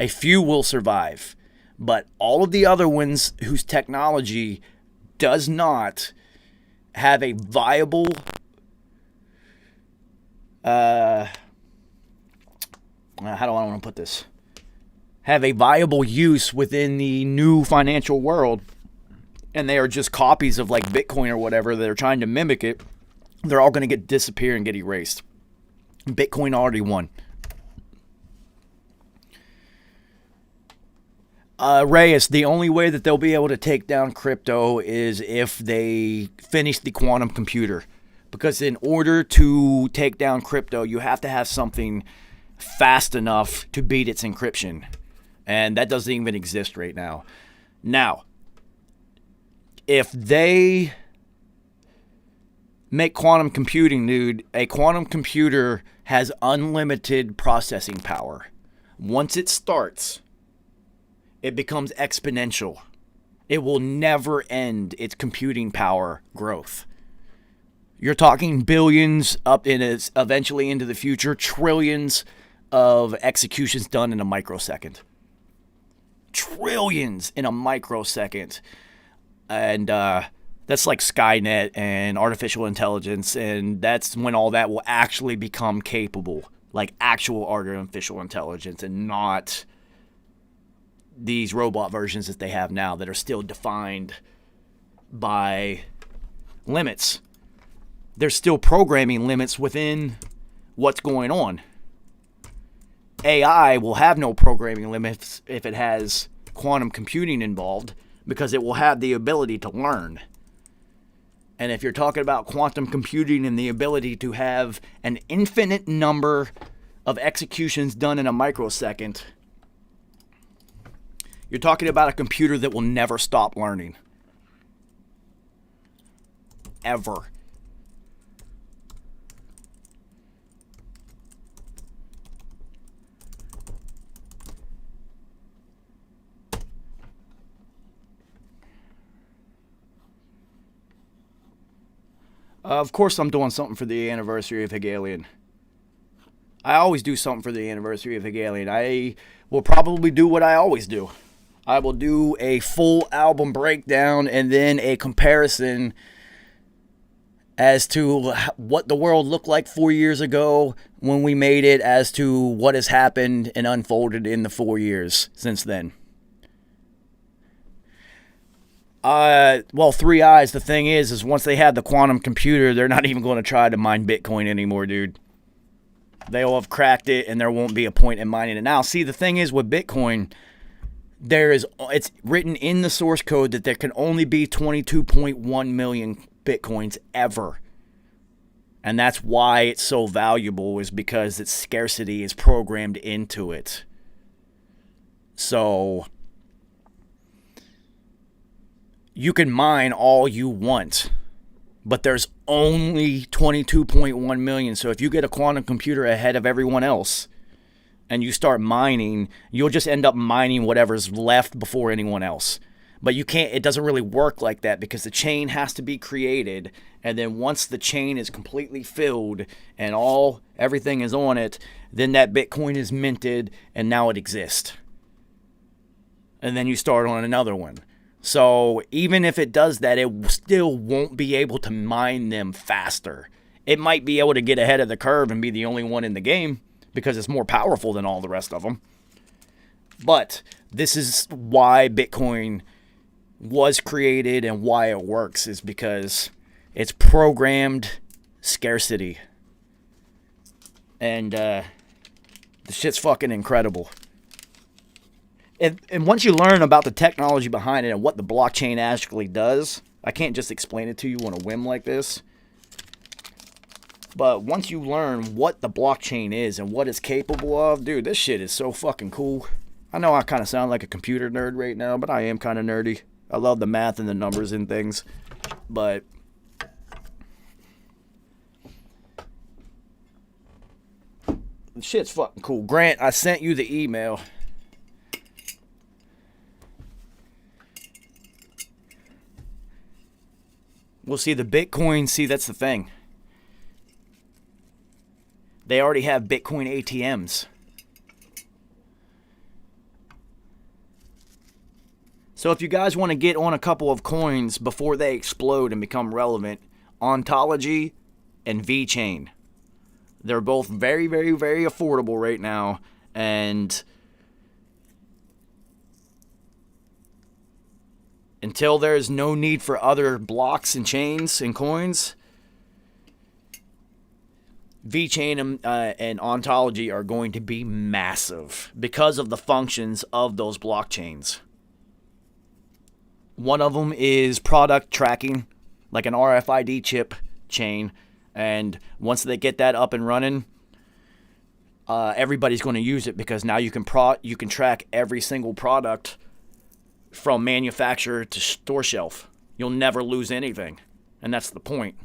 A few will survive, but all of the other ones whose technology does not have a viable how do I want to put this? Have a viable use within the new financial world, and they are just copies of like Bitcoin or whatever that are trying to mimic it, they're all going to disappear and get erased. Bitcoin already won. Reyes, the only way that they'll be able to take down crypto is if they finish the quantum computer. Because in order to take down crypto, you have to have something fast enough to beat its encryption. And that doesn't even exist right now. Now, if they make quantum computing, dude, a quantum computer has unlimited processing power. Once it starts, it becomes exponential. It will never end its computing power growth. You're talking billions up in its eventually into the future, trillions of executions done in a microsecond. Trillions in a microsecond. And that's like Skynet and artificial intelligence, and that's when all that will actually become capable, like actual artificial intelligence, and not these robot versions that they have now that are still defined by limits. There's still programming limits within what's going on. AI will have no programming limits if it has quantum computing involved, because it will have the ability to learn. And if you're talking about quantum computing and the ability to have an infinite number of executions done in a microsecond, you're talking about a computer that will never stop learning. Ever. Of course I'm doing something for the anniversary of Hegelian. I always do something for the anniversary of Hegelian. I will probably do what I always do. I will do a full album breakdown and then a comparison as to what the world looked like 4 years ago when we made it, as to what has happened and unfolded in the 4 years since then. Well, Three Eyes, the thing is once they have the quantum computer, they're not even going to try to mine Bitcoin anymore, dude. They'll have cracked it, and there won't be a point in mining it. Now, see, the thing is with Bitcoin, it's written in the source code that there can only be 22.1 million Bitcoins ever. And that's why it's so valuable, is because its scarcity is programmed into it. So you can mine all you want, but there's only 22.1 million. So if you get a quantum computer ahead of everyone else and you start mining, you'll just end up mining whatever's left before anyone else. But you can't, it doesn't really work like that, because the chain has to be created, and then once the chain is completely filled and everything is on it, then that Bitcoin is minted and now it exists. And then you start on another one. So even if it does that, it still won't be able to mine them faster. It might be able to get ahead of the curve and be the only one in the game because it's more powerful than all the rest of them. But this is why Bitcoin was created and why it works, is because it's programmed scarcity. And the shit's fucking incredible. And once you learn about the technology behind it and what the blockchain actually does, I can't just explain it to you on a whim like this. But once you learn what the blockchain is and what it's capable of, dude, this shit is so fucking cool. I know I kind of sound like a computer nerd right now, but I am kind of nerdy. I love the math and the numbers and things. But shit's fucking cool. Grant, I sent you the email. We'll see the Bitcoin. See, that's the thing. They already have Bitcoin ATMs. So if you guys want to get on a couple of coins before they explode and become relevant, Ontology and VeChain. They're both very, very, very affordable right now. And until there's no need for other blocks and chains and coins, VeChain and Ontology are going to be massive because of the functions of those blockchains. One of them is product tracking, like an RFID chip chain. And once they get that up and running, everybody's going to use it because now you can track every single product from manufacturer to store shelf. You'll never lose anything, and that's the point.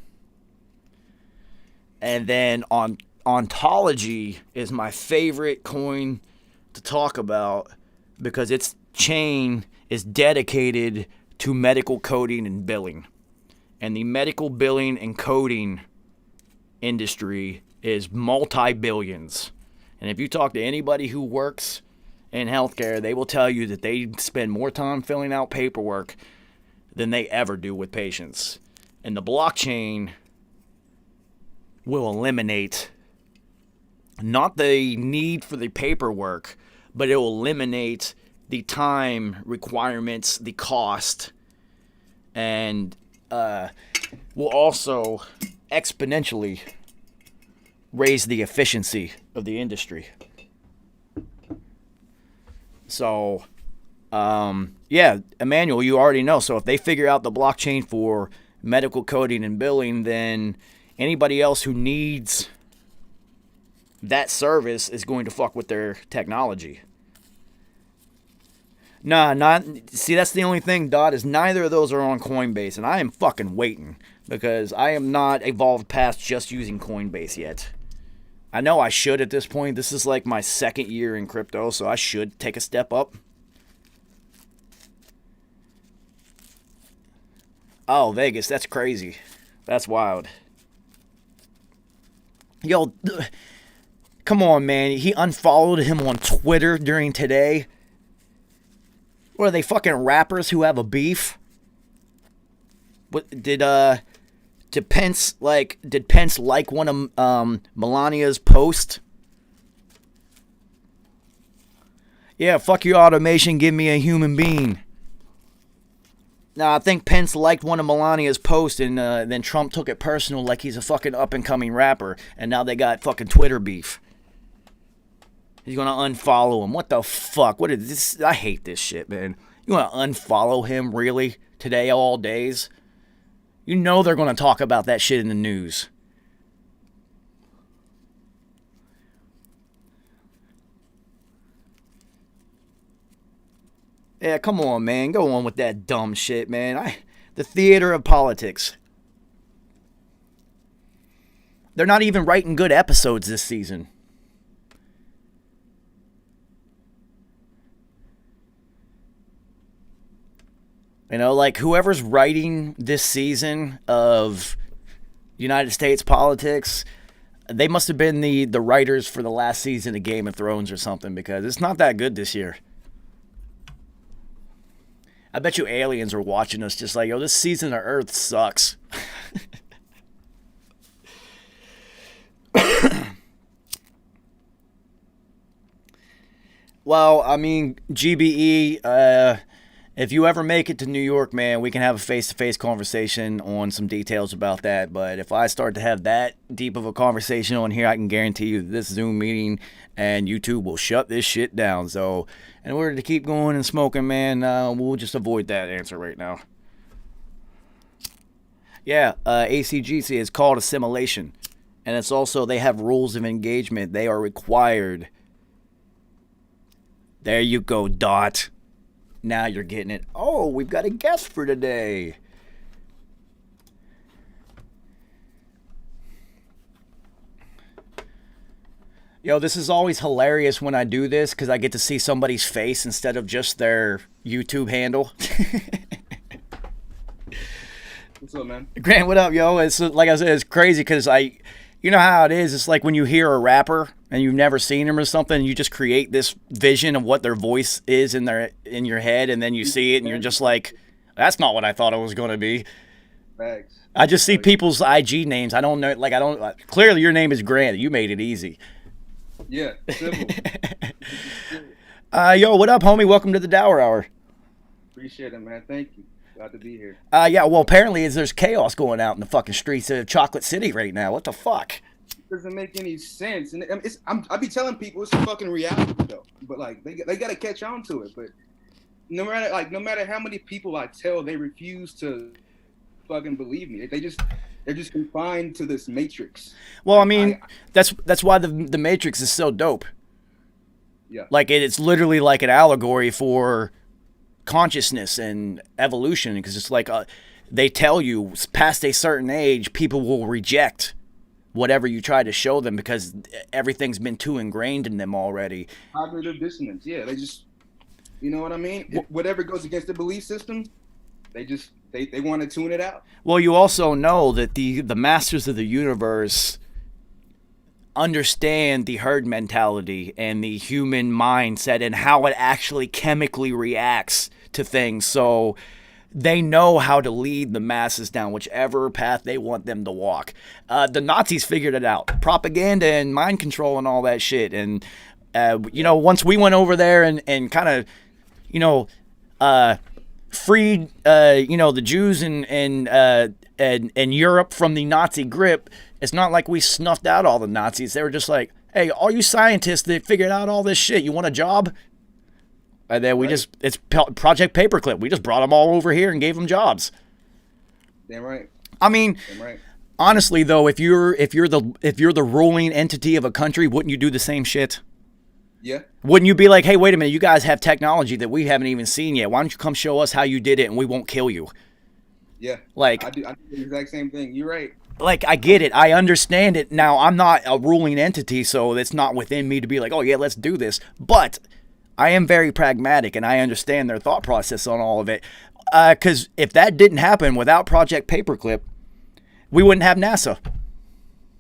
And then Ontology is my favorite coin to talk about because its chain is dedicated to medical coding and billing. And the medical billing and coding industry is multi-billions. And if you talk to anybody who works in healthcare, they will tell you that they spend more time filling out paperwork than they ever do with patients. And the blockchain will eliminate not the need for the paperwork, but it will eliminate the time requirements, the cost, and will also exponentially raise the efficiency of the industry. So, yeah, Emmanuel, you already know. So if they figure out the blockchain for medical coding and billing, then anybody else who needs that service is going to fuck with their technology. See, that's the only thing, Dot, is neither of those are on Coinbase, and I am fucking waiting because I am not evolved past just using Coinbase yet. I know I should at this point. This is like my second year in crypto, so I should take a step up. Oh, Vegas, that's crazy. That's wild. Yo, come on, man. He unfollowed him on Twitter during today. What are they, fucking rappers who have a beef? What did Pence like one of Melania's posts? Yeah, fuck your automation, give me a human being. Nah, I think Pence liked one of Melania's posts, and then Trump took it personal like he's a fucking up-and-coming rapper, and now they got fucking Twitter beef. He's gonna unfollow him. What the fuck? What is this? I hate this shit, man. You wanna unfollow him, really? Today, all days? You know they're gonna talk about that shit in the news. Yeah, come on, man. Go on with that dumb shit, man. The theater of politics. They're not even writing good episodes this season. You know, like whoever's writing this season of United States politics, they must have been the writers for the last season of Game of Thrones or something, because it's not that good this year. I bet you aliens are watching us just like, yo, this season of Earth sucks. Well, I mean, GBE, if you ever make it to New York, man, we can have a face-to-face conversation on some details about that. But if I start to have that deep of a conversation on here, I can guarantee you this Zoom meeting and YouTube will shut this shit down. So in order to keep going and smoking, man, we'll just avoid that answer right now. Yeah, ACGC is called assimilation. And it's also, they have rules of engagement. They are required. There you go, Dot. Now you're getting it. Oh, we've got a guest for today. Yo, this is always hilarious when I do this because I get to see somebody's face instead of just their YouTube handle. What's up, man? Grant, what up, yo? It's like I said, it's crazy because you know how it is. It's like when you hear a rapper and you've never seen him or something, you just create this vision of what their voice is in your head, and then you see it and you're just like, that's not what I thought it was going to be. Thanks. I just see people's IG names. I don't know, clearly your name is Grant. You made it easy. Yeah, simple. Yo, what up, homie? Welcome to the Dour Hour. Appreciate it, man. Thank you. Glad to be here. Yeah, well, apparently there's chaos going out in the fucking streets of Chocolate City right now. What the fuck? It doesn't make any sense, and I be telling people it's a fucking reality though. But like they gotta catch on to it. But no matter how many people I tell, they refuse to fucking believe me. They're just confined to this matrix. Well, I mean, that's why the Matrix is so dope. Yeah. Like it's literally like an allegory for consciousness and evolution, because it's like they tell you past a certain age, people will reject whatever you try to show them because everything's been too ingrained in them already. Cognitive dissonance. Yeah, they just, you know what I mean? Whatever goes against the belief system, they want to tune it out. Well, you also know that the masters of the universe understand the herd mentality and the human mindset and how it actually chemically reacts to things. So they know how to lead the masses down whichever path they want them to walk. The Nazis figured it out. Propaganda and mind control and all that shit. And, once we went over there and kind of, freed, the Jews and Europe from the Nazi grip, it's not like we snuffed out all the Nazis. They were just like, hey, all you scientists that figured out all this shit, you want a job? And then it's Project Paperclip. We just brought them all over here and gave them jobs. Damn right. I mean, Damn right. Honestly though, if you're the ruling entity of a country, wouldn't you do the same shit? Yeah. Wouldn't you be like, hey, wait a minute, you guys have technology that we haven't even seen yet. Why don't you come show us how you did it and we won't kill you? Yeah. Like, I do the exact same thing. You're right. Like, I get it. I understand it. Now, I'm not a ruling entity, so it's not within me to be like, oh, yeah, let's do this. But I am very pragmatic, and I understand their thought process on all of it. Because if that didn't happen without Project Paperclip, we wouldn't have NASA.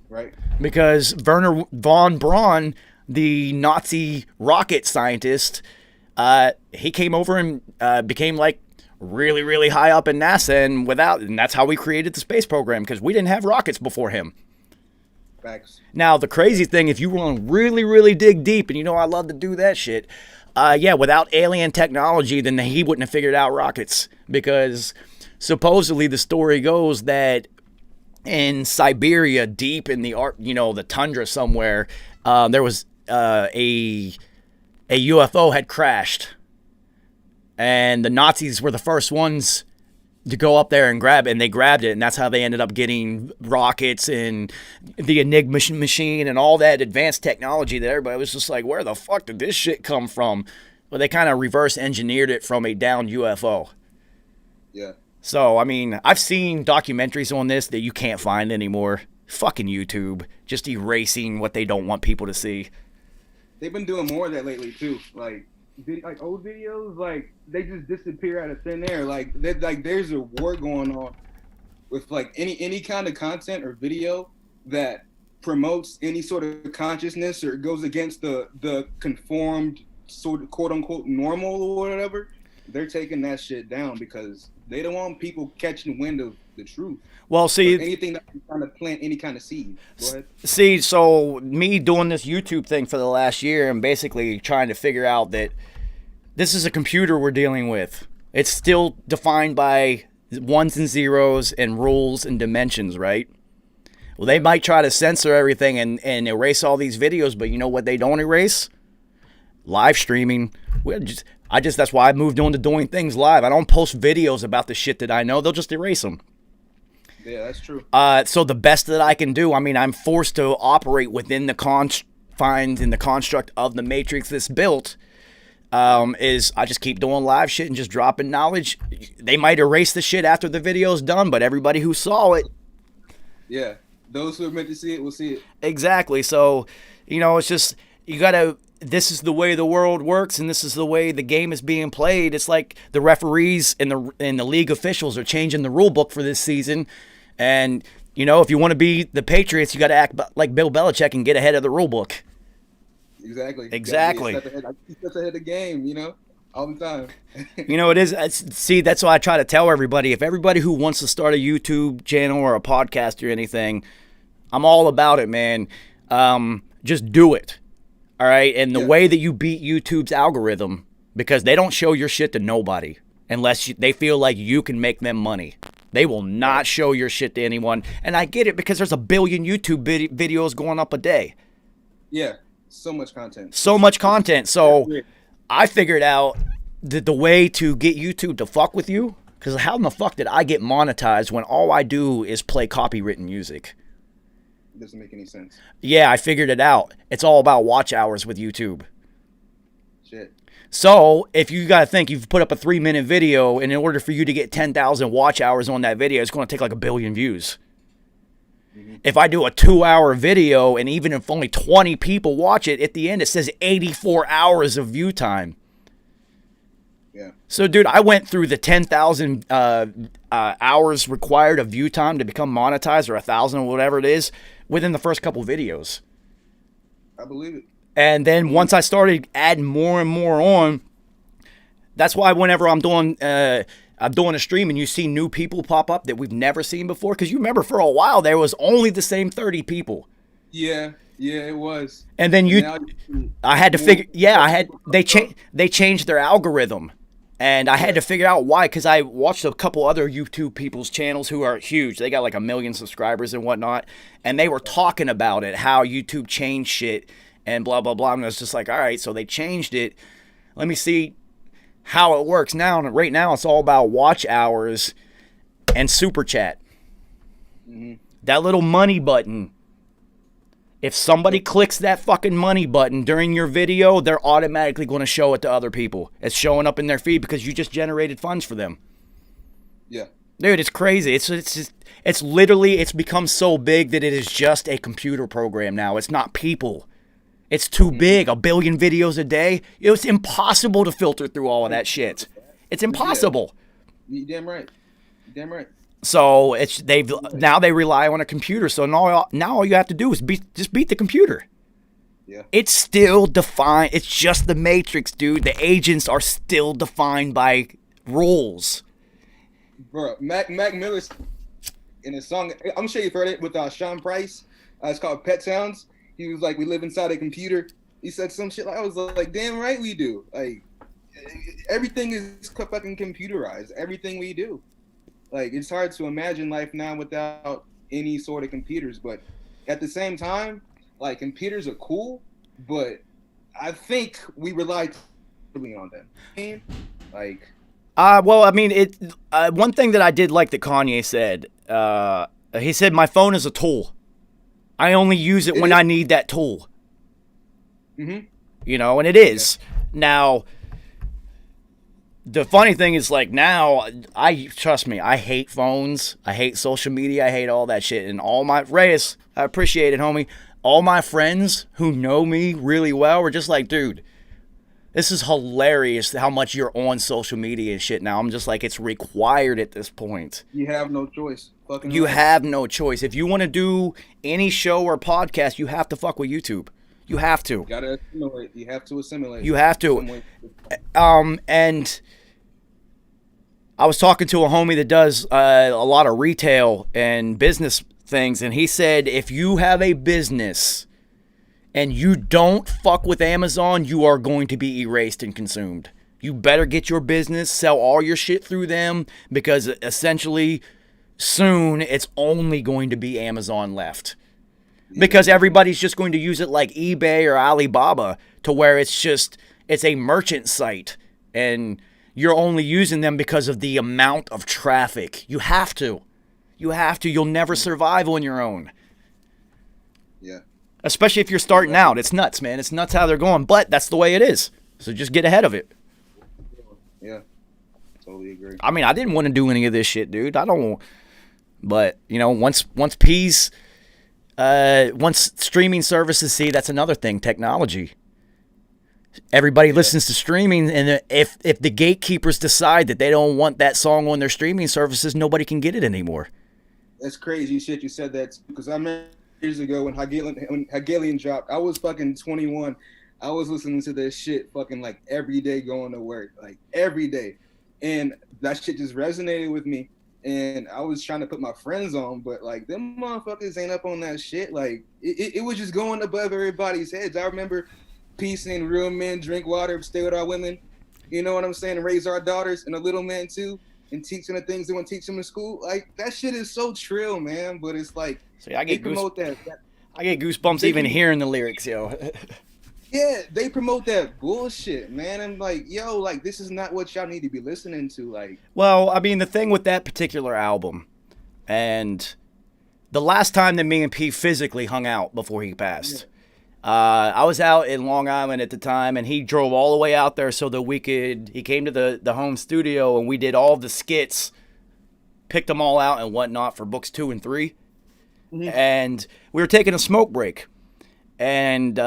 Right. Because Werner von Braun, the Nazi rocket scientist, he came over and became like really, really high up in NASA, and that's how we created the space program, because we didn't have rockets before him. Facts. Now, the crazy thing, if you want to really, really dig deep, and I love to do that shit, without alien technology, then he wouldn't have figured out rockets, because supposedly the story goes that in Siberia, deep in the tundra somewhere, there was a UFO had crashed. And the Nazis were the first ones to go up there and grab it, and they grabbed it, and that's how they ended up getting rockets and the Enigma machine and all that advanced technology that everybody was just like, where the fuck did this shit come from? Well, they kind of reverse engineered it from a downed UFO. Yeah. So, I mean, I've seen documentaries on this that you can't find anymore. Fucking YouTube. Just erasing what they don't want people to see. They've been doing more of that lately, too. Like old videos, like they just disappear out of thin air. Like there's a war going on with like any kind of content or video that promotes any sort of consciousness or goes against the conformed sort of quote unquote normal or whatever. They're taking that shit down because they don't want people catching wind of the truth. Well, see, or anything that can kind of plant any kind of seed. Go ahead. See, so me doing this YouTube thing for the last year and basically trying to figure out that this is a computer we're dealing with. It's still defined by ones and zeros and rules and dimensions, right? Well, they might try to censor everything and erase all these videos, but you know what they don't erase? Live streaming. That's why I moved on to doing things live. I don't post videos about the shit that I know. They'll just erase them. Yeah, that's true. So the best that I can do, I mean, I'm forced to operate within the confines and the construct of the matrix that's built. Is I just keep doing live shit and just dropping knowledge. They might erase the shit after the video's done, but everybody who saw it, Yeah, those who are meant to see it will see it. exactly. So, it's just you gotta. This is the way the world works, and this is the way the game is being played. It's like the referees and the league officials are changing the rule book for this season, and if you want to be the Patriots, you got to act like Bill Belichick and get ahead of the rule book. Exactly. Exactly. I keep steps ahead of the game, all the time. It is. See, that's why I try to tell everybody. If everybody who wants to start a YouTube channel or a podcast or anything, I'm all about it, man. Just do it. All right. And the way that you beat YouTube's algorithm, because they don't show your shit to nobody unless they feel like you can make them money. They will not show your shit to anyone. And I get it because there's a billion YouTube videos going up a day. Yeah. So much content. So much content. So I figured out the way to get YouTube to fuck with you. Because how in the fuck did I get monetized when all I do is play copywritten music? It doesn't make any sense. Yeah, I figured it out. It's all about watch hours with YouTube. Shit. So if you got to think, you've put up a 3-minute video, and in order for you to get 10,000 watch hours on that video, it's going to take like 1 billion views. If I do a 2-hour video, and even if only 20 people watch it, at the end it says 84 hours of view time. Yeah. So, dude, I went through the 10,000 hours required of view time to become monetized, or 1,000 or whatever it is, within the first couple videos. I believe it. And then once I started adding more and more on, that's why whenever I'm doing a stream and you see new people pop up that we've never seen before, because you remember for a while there was only the same 30 people. Yeah, it was. And then I had to figure. Yeah, they changed their algorithm, and I had to figure out why. Because I watched a couple other YouTube people's channels who are huge. They got like 1 million subscribers and whatnot, and they were talking about it, how YouTube changed shit and blah blah blah. And I was just like, all right, so they changed it. Let me see how it works now. And right now, it's all about watch hours and super chat. Mm-hmm. That little money button. If somebody clicks that fucking money button during your video, they're automatically going to show it to other people. It's showing up in their feed because you just generated funds for them. Yeah. Dude, it's crazy. It's literally, it's become so big that it is just a computer program now. It's not people. It's too big. 1 billion videos a day. It's impossible to filter through all of that shit. It's impossible. Yeah. You're damn right. You're damn right. So now they rely on a computer. So now all you have to do is just beat the computer. Yeah. It's still defined. It's just the Matrix, dude. The agents are still defined by rules. Bro, Mac Miller in his song, I'm sure you've heard it with Sean Price. It's called Pet Sounds. He was like, "We live inside a computer." He said some shit. I was like, "Damn right we do." Like, everything is fucking computerized. Everything we do. Like, it's hard to imagine life now without any sort of computers. But at the same time, like, computers are cool, but I think we rely heavily on them. Like, well, I mean, one thing that I did like that Kanye said, he said, "My phone is a tool. I only use it when I need that tool." Mm-hmm. And it is. Yeah. Now, the funny thing is, like, now, trust me, I hate phones. I hate social media. I hate all that shit. And all my, Reyes, I appreciate it, homie. All my friends who know me really well were just like, dude, this is hilarious how much you're on social media and shit now. I'm just like, it's required at this point. You have no choice. You have no choice. If you want to do any show or podcast, you have to fuck with YouTube. You have to. You gotta assimilate. You have to assimilate. You have to. And I was talking to a homie that does a lot of retail and business things, and he said, if you have a business and you don't fuck with Amazon, you are going to be erased and consumed. You better get your business, sell all your shit through them, because essentially soon it's only going to be Amazon left. Because everybody's just going to use it like eBay or Alibaba, to where it's a merchant site, and you're only using them because of the amount of traffic. You have to. You have to. You'll never survive on your own. Yeah. Especially if you're starting out. It's nuts, man. It's nuts how they're going. But that's the way it is. So just get ahead of it. Yeah. Totally agree. I mean, I didn't want to do any of this shit, dude. I don't. But, once streaming services, see, that's another thing, technology. Everybody listens to streaming, and if the gatekeepers decide that they don't want that song on their streaming services, nobody can get it anymore. That's crazy shit you said that, because I remember years ago when Hegelian dropped, I was fucking 21. I was listening to this shit fucking like every day going to work, like every day. And that shit just resonated with me. And I was trying to put my friends on, but like them motherfuckers ain't up on that shit. Like it was just going above everybody's heads. I remember Peace saying real men drink water, stay with our women. You know what I'm saying? Raise our daughters, and the little men too, and teaching the things they want to teach them in school. Like that shit is so trill, man. But it's like I get goosebumps they even hearing the lyrics, yo. Yeah, they promote that bullshit, man. I'm like, yo, like this is not what y'all need to be listening to. Like, well, I mean, the thing with that particular album, and the last time that me and P physically hung out before he passed, I was out in Long Island at the time, and he drove all the way out there so that he came to the home studio, and we did all the skits, picked them all out and whatnot for books 2 and 3. Mm-hmm. And we were taking a smoke break, and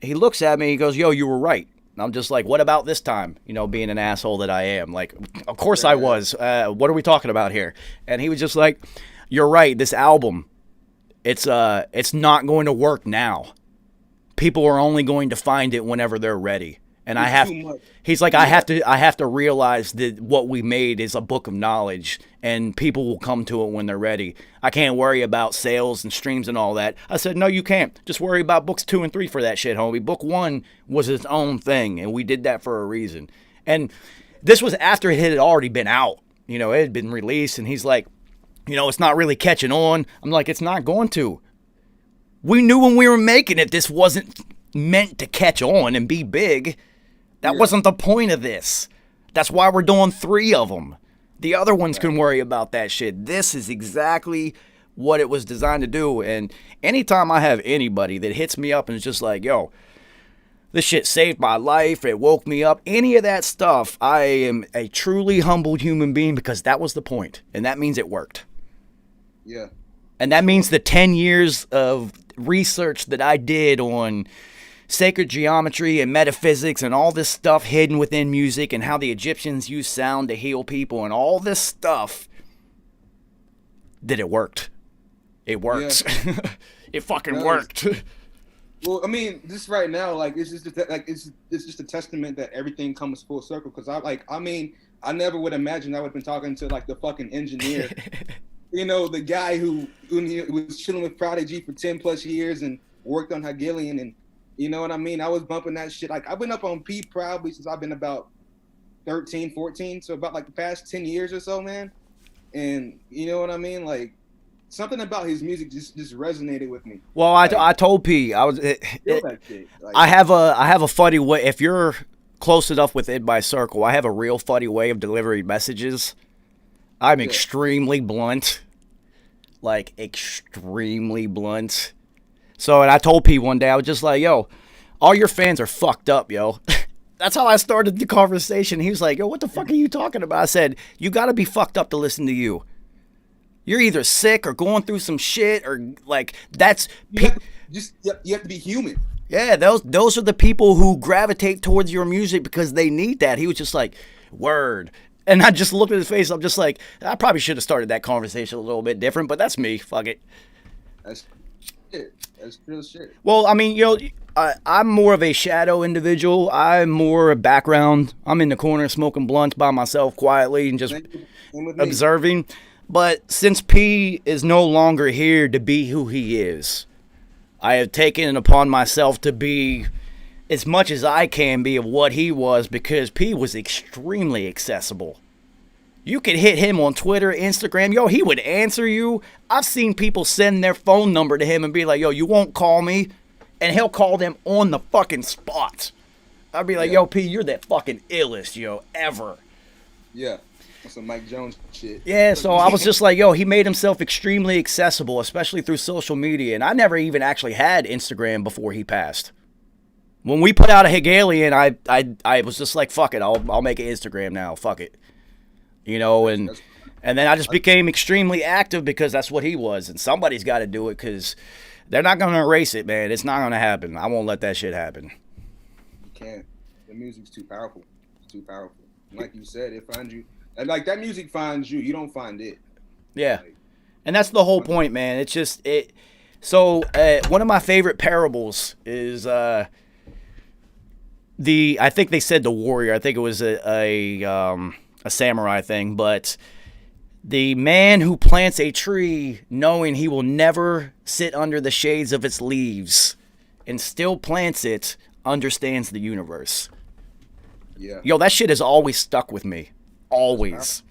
he looks at me, he goes, yo, you were right. And I'm just like, what about this time? Being an asshole that I am. Like, of course I was. What are we talking about here? And he was just like, you're right, this album, it's not going to work now. People are only going to find it whenever they're ready. And he's like, I have to realize that what we made is a book of knowledge, and people will come to it when they're ready. I can't worry about sales and streams and all that. I said, no, you can't. Just worry about books 2 and 3 for that shit, homie. Book 1 was its own thing, and we did that for a reason. And this was after it had already been out. It had been released, and he's like, it's not really catching on. I'm like, it's not going to. We knew when we were making it, this wasn't meant to catch on and be big. That wasn't the point of this. That's why we're doing 3 of them. The other ones can worry about that shit. This is exactly what it was designed to do. And anytime I have anybody that hits me up and is just like, yo, this shit saved my life, it woke me up, any of that stuff, I am a truly humbled human being, because that was the point. And that means it worked. Yeah. And that means the 10 years of research that I did on sacred geometry and metaphysics and all this stuff hidden within music, and how the Egyptians used sound to heal people and all this stuff, that it worked. It worked. Yeah. It fucking worked. Well, I mean, this right now, like, it's just a testament that everything comes full circle. Because I never would imagine I would have been talking to like the fucking engineer, the guy who was chilling with Prodigy for 10 plus years and worked on Hegelian, and you know what I mean? I was bumping that shit. Like, I've been up on P probably since I've been about 13, 14. So about like the past 10 years or so, man. And you know what I mean? Like, something about his music just resonated with me. Well, I told P, I have a funny way. If you're close enough with In My Circle, I have a real funny way of delivering messages. I'm extremely blunt. Like, extremely blunt. So, and I told P one day, I was just like, yo, all your fans are fucked up, yo. That's how I started the conversation. He was like, yo, what the fuck are you talking about? I said, you got to be fucked up to listen to you. You're either sick or going through some shit, or like, that's... You have to be human. Yeah, those are the people who gravitate towards your music because they need that. He was just like, word. And I just looked at his face. I'm just like, I probably should have started that conversation a little bit different, but that's me. Fuck it. That's shit. That's real shit. Well, I mean, I'm more of a shadow individual. I'm more a background. I'm in the corner smoking blunts by myself quietly and just observing. But since P is no longer here to be who he is, I have taken it upon myself to be as much as I can be of what he was, because P was extremely accessible. You could hit him on Twitter, Instagram. Yo, he would answer you. I've seen people send their phone number to him and be like, yo, you won't call me? And he'll call them on the fucking spot. I'd be like, yo, P, you're that fucking illest, yo, ever. Yeah. on some Mike Jones shit. Yeah, so I was just like, yo, he made himself extremely accessible, especially through social media. And I never even actually had Instagram before he passed. When we put out a Hegelian, I was just like, fuck it, I'll make an Instagram now, fuck it. You know, and then I just became extremely active because that's what he was. And somebody's got to do it because they're not going to erase it, man. It's not going to happen. I won't let that shit happen. You can't. The music's too powerful. It's too powerful. Like you said, it finds you. And like that music finds you. You don't find it. Yeah. And that's the whole point, man. It's just it. So one of my favorite parables is I think they said the warrior. I think it was a samurai thing, but the man who plants a tree knowing he will never sit under the shades of its leaves and still plants it understands the universe. Yeah. Yo, that shit has always stuck with me. Always.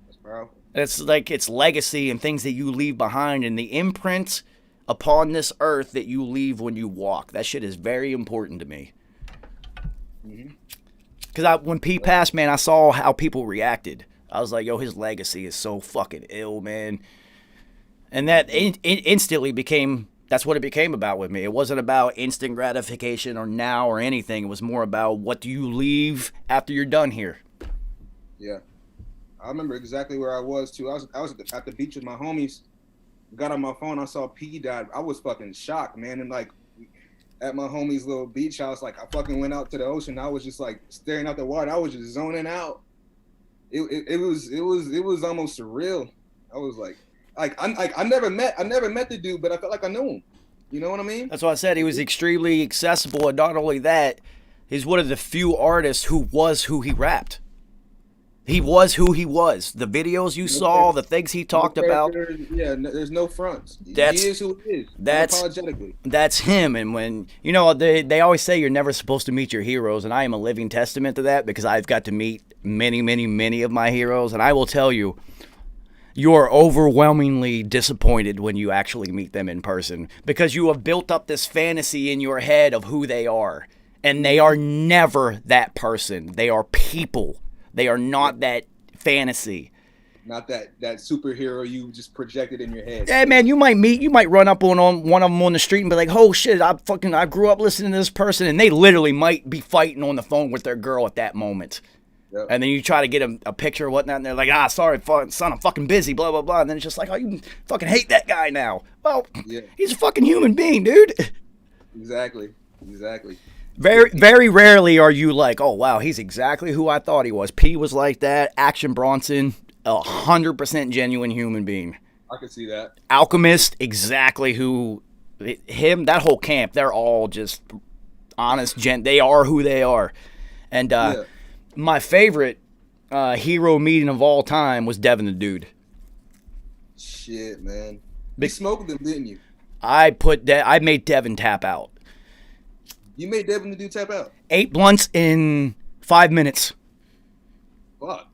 That's powerful. It's like it's legacy and things that you leave behind and the imprint upon this earth that you leave when you walk. That shit is very important to me. Because when P passed, man, I saw how people reacted. I was like, yo, his legacy is so fucking ill, man. And that instantly became, that's what it became about with me. It wasn't about instant gratification or now or anything. It was more about what do you leave after you're done here. Yeah. I remember exactly where I was, too. I was at the beach with my homies. Got on my phone. I saw P died. I was fucking shocked, man. And, like, at my homie's little beach house, like, I fucking went out to the ocean. I was just, like, staring out the water. I was just zoning out. It was almost surreal. I was like I never met the dude, but I felt like I knew him. You know what I mean? That's why I said he was extremely accessible, and not only that, he's one of the few artists who was who he rapped. He was who he was. The videos you saw, the things he talked about. Yeah, there's no fronts. He is who he is. Unapologetically. That's him. And when, you know, they always say you're never supposed to meet your heroes, and I am a living testament to that because I've got to meet many, many, many of my heroes. And I will tell you, you are overwhelmingly disappointed when you actually meet them in person because you have built up this fantasy in your head of who they are. And they are never that person. They are people. They are not that fantasy. Not that superhero you just projected in your head. Yeah, man, you might run up on one of them on the street and be like, oh shit, I grew up listening to this person, and they literally might be fighting on the phone with their girl at that moment. Yep. And then you try to get a picture or whatnot, and they're like, sorry, son, I'm fucking busy, blah, blah, blah. And then it's just like, oh, you fucking hate that guy now. Well, yeah. He's a fucking human being, dude. Exactly. Very, very rarely are you like, oh, wow, he's exactly who I thought he was. P was like that. Action Bronson, 100% genuine human being. I can see that. Alchemist, exactly who, that whole camp, they're all just honest They are who they are. And my favorite hero meeting of all time was Devin the Dude. Shit, man. You smoked them, didn't you? I made Devin tap out. You made Devin the Dude tap out? 8 blunts in 5 minutes. Fuck.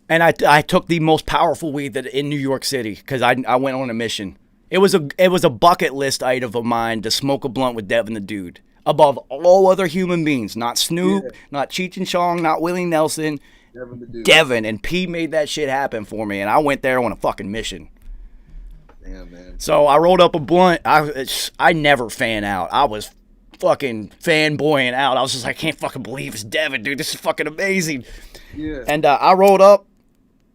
And I took the most powerful weed in New York City because I went on a mission. It was a bucket list item of mine to smoke a blunt with Devin the Dude above all other human beings. Not Snoop, not Cheech and Chong, not Willie Nelson. Devin the Dude. Devin, and P made that shit happen for me, and I went there on a fucking mission. Damn, man. So I rolled up a blunt. I never fan out. I was fucking fanboying out. I was just like, I can't fucking believe it's Devin, dude. This is fucking amazing. Yeah. And I rolled up,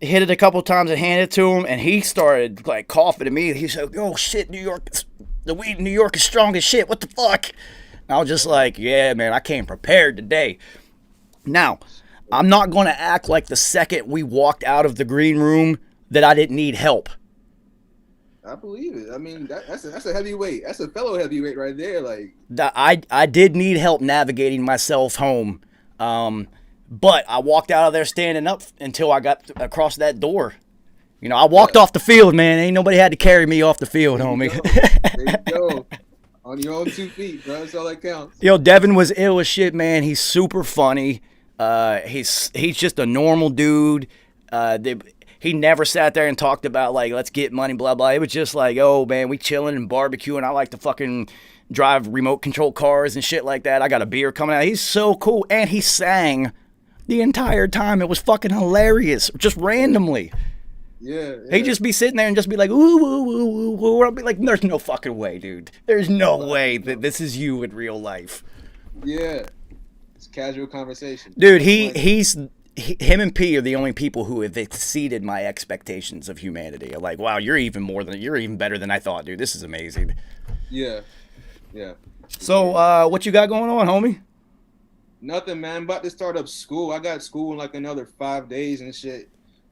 hit it a couple times and handed it to him, and he started like coughing at me. He said, oh shit, New York, the weed in New York is strong as shit. What the fuck? And I was just like, yeah, man, I came prepared today. Now, I'm not going to act like the second we walked out of the green room that I didn't need help. I believe it. I mean, that's a heavyweight. That's a fellow heavyweight right there. Like I did need help navigating myself home, but I walked out of there standing up until I got across that door. You know, I walked off the field, man. Ain't nobody had to carry me off the field, homie. There you go. On your own 2 feet, bro. That's all that counts. Yo, Devin was ill as shit, man. He's super funny. He's just a normal dude. He never sat there and talked about, like, let's get money, blah, blah. It was just like, oh, man, we chilling and barbecuing. I like to fucking drive remote control cars and shit like that. I got a beer coming out. He's so cool. And he sang the entire time. It was fucking hilarious, just randomly. Yeah. He'd just be sitting there and just be like, ooh, ooh, ooh, ooh, ooh. I'll be like, there's no fucking way, dude. There's no way that this is you in real life. Yeah. It's casual conversation. Dude, him and P are the only people who have exceeded my expectations of humanity. I'm like, wow, you're even better than I thought, dude. This is amazing. Yeah. Yeah. So, what you got going on, homie? Nothing, man. I'm about to start up school. I got school in like another 5 days and shit.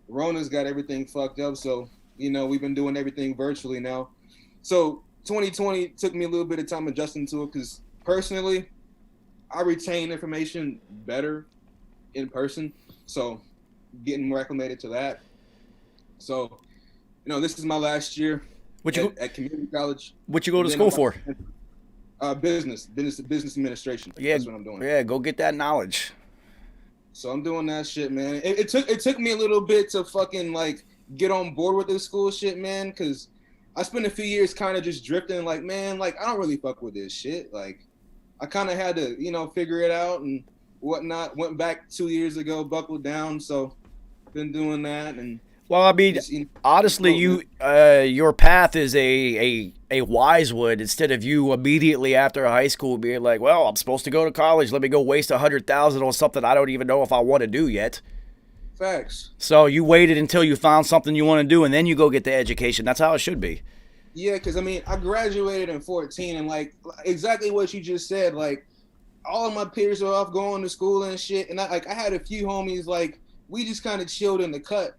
Rona's got everything fucked up, so we've been doing everything virtually now. So 2020 took me a little bit of time adjusting to it because personally, I retain information better in person. So getting more acclimated to that. So, this is my last year at community college. What you go to school for? Business administration. Yeah, that's what I'm doing. Yeah, go get that knowledge. So I'm doing that shit, man. It took me a little bit to fucking like get on board with this school shit, man, because I spent a few years kind of just drifting, like, man, like I don't really fuck with this shit. Like I kind of had to, figure it out and whatnot. Went back 2 years ago, buckled down. So been doing that and. Well, I mean, honestly, your path is a wise wood instead of you immediately after high school being like, well, I'm supposed to go to college. Let me go waste $100,000 on something I don't even know if I want to do yet. Facts. So you waited until you found something you want to do, and then you go get the education. That's how it should be. Yeah, because, I graduated in 2014, and, like, exactly what you just said, like, all of my peers are off going to school and shit, and I had a few homies, like, we just kind of chilled in the cut.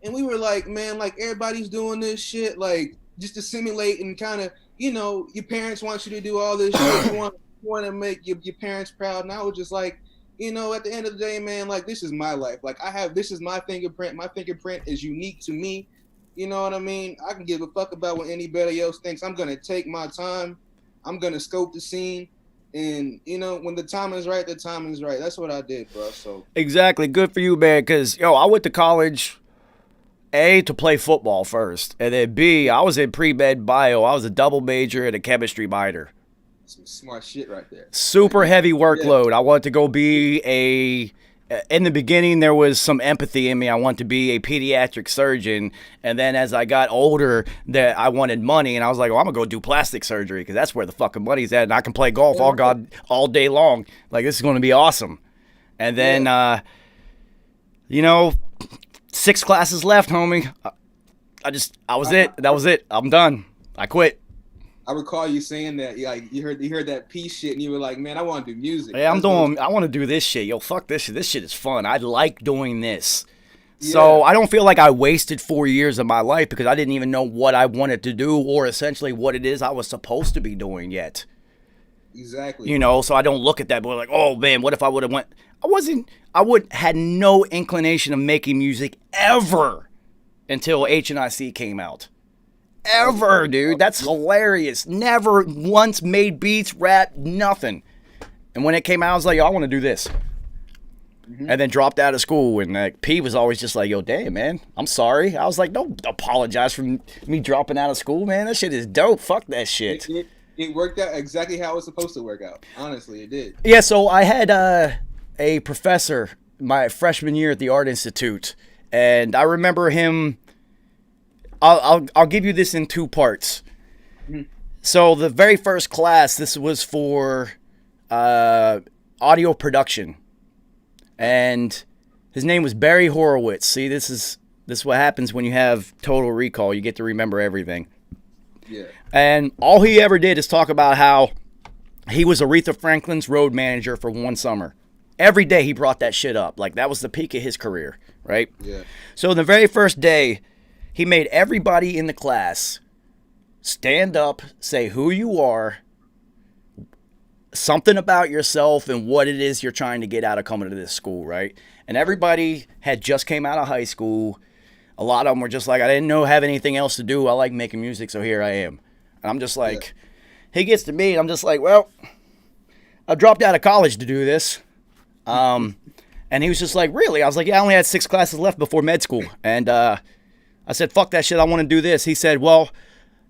And we were like, man, like everybody's doing this shit, like just to simulate and kind of, your parents want you to do all this shit. You want to make your parents proud. And I was just like, at the end of the day, man, like this is my life. Like this is my fingerprint. My fingerprint is unique to me. You know what I mean? I can give a fuck about what anybody else thinks. I'm going to take my time. I'm going to scope the scene. And, when the time is right, the time is right. That's what I did, bro. So exactly. Good for you, man. Because, I went to college. A, to play football first, and then B, I was in pre-med bio. I was a double major and a chemistry minor. Some smart shit right there. Super heavy workload. Yeah. I wanted to go be in the beginning, there was some empathy in me. I wanted to be a pediatric surgeon, and then as I got older, that I wanted money, and I was like, I'm going to go do plastic surgery because that's where the fucking money's at, and I can play golf all day long. Like, this is going to be awesome. And then, 6 classes left, homie. That was it. I'm done. I quit. I recall you saying that, like you heard that peace shit, and you were like, "Man, I want to do music." Yeah, I want to do this shit. Yo, fuck this shit. This shit is fun. I like doing this. Yeah. So I don't feel like I wasted 4 years of my life because I didn't even know what I wanted to do or essentially what it is I was supposed to be doing yet. Exactly. So I don't look at that, but like, oh man, what if I would have went? Had no inclination of making music ever until H&IC came out. Ever, dude. That's hilarious. Never once made beats, rap, nothing. And when it came out, I was like, I want to do this. Mm-hmm. And then dropped out of school, and P was always just like, yo, damn, man, I'm sorry. I was like, don't apologize for me dropping out of school, man. That shit is dope. Fuck that shit. It worked out exactly how it was supposed to work out. Honestly, it did. Yeah, so I had a professor my freshman year at the Art Institute, and I remember him. I'll give you this in 2 parts. Mm-hmm. So the very first class, this was for audio production, and his name was Barry Horowitz. See, this is what happens when you have total recall. You get to remember everything. Yeah. And all he ever did is talk about how he was Aretha Franklin's road manager for one summer. Every day he brought that shit up. Like, that was the peak of his career, right? Yeah. So the very first day, he made everybody in the class stand up, say who you are, something about yourself, and what it is you're trying to get out of coming to this school, right? And everybody had just came out of high school. A lot of them were just like, I didn't have anything else to do. I like making music, so here I am. And I'm just like, He gets to me, and I'm just like, well, I dropped out of college to do this. And he was just like, really? I was like, yeah, I only had 6 classes left before med school. And I said, fuck that shit, I want to do this. He said, well,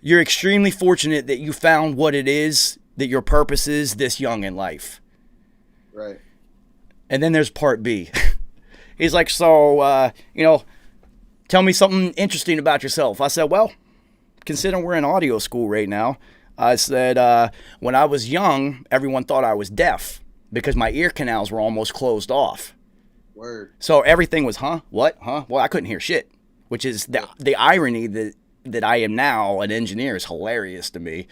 you're extremely fortunate that you found what it is, that your purpose is this young in life. Right. And then there's part B. He's like, so, tell me something interesting about yourself. I said, well, considering we're in audio school right now, I said, when I was young, everyone thought I was deaf because my ear canals were almost closed off. Word. So everything was, huh? What? Huh? Well, I couldn't hear shit, which is the irony that I am now an engineer is hilarious to me.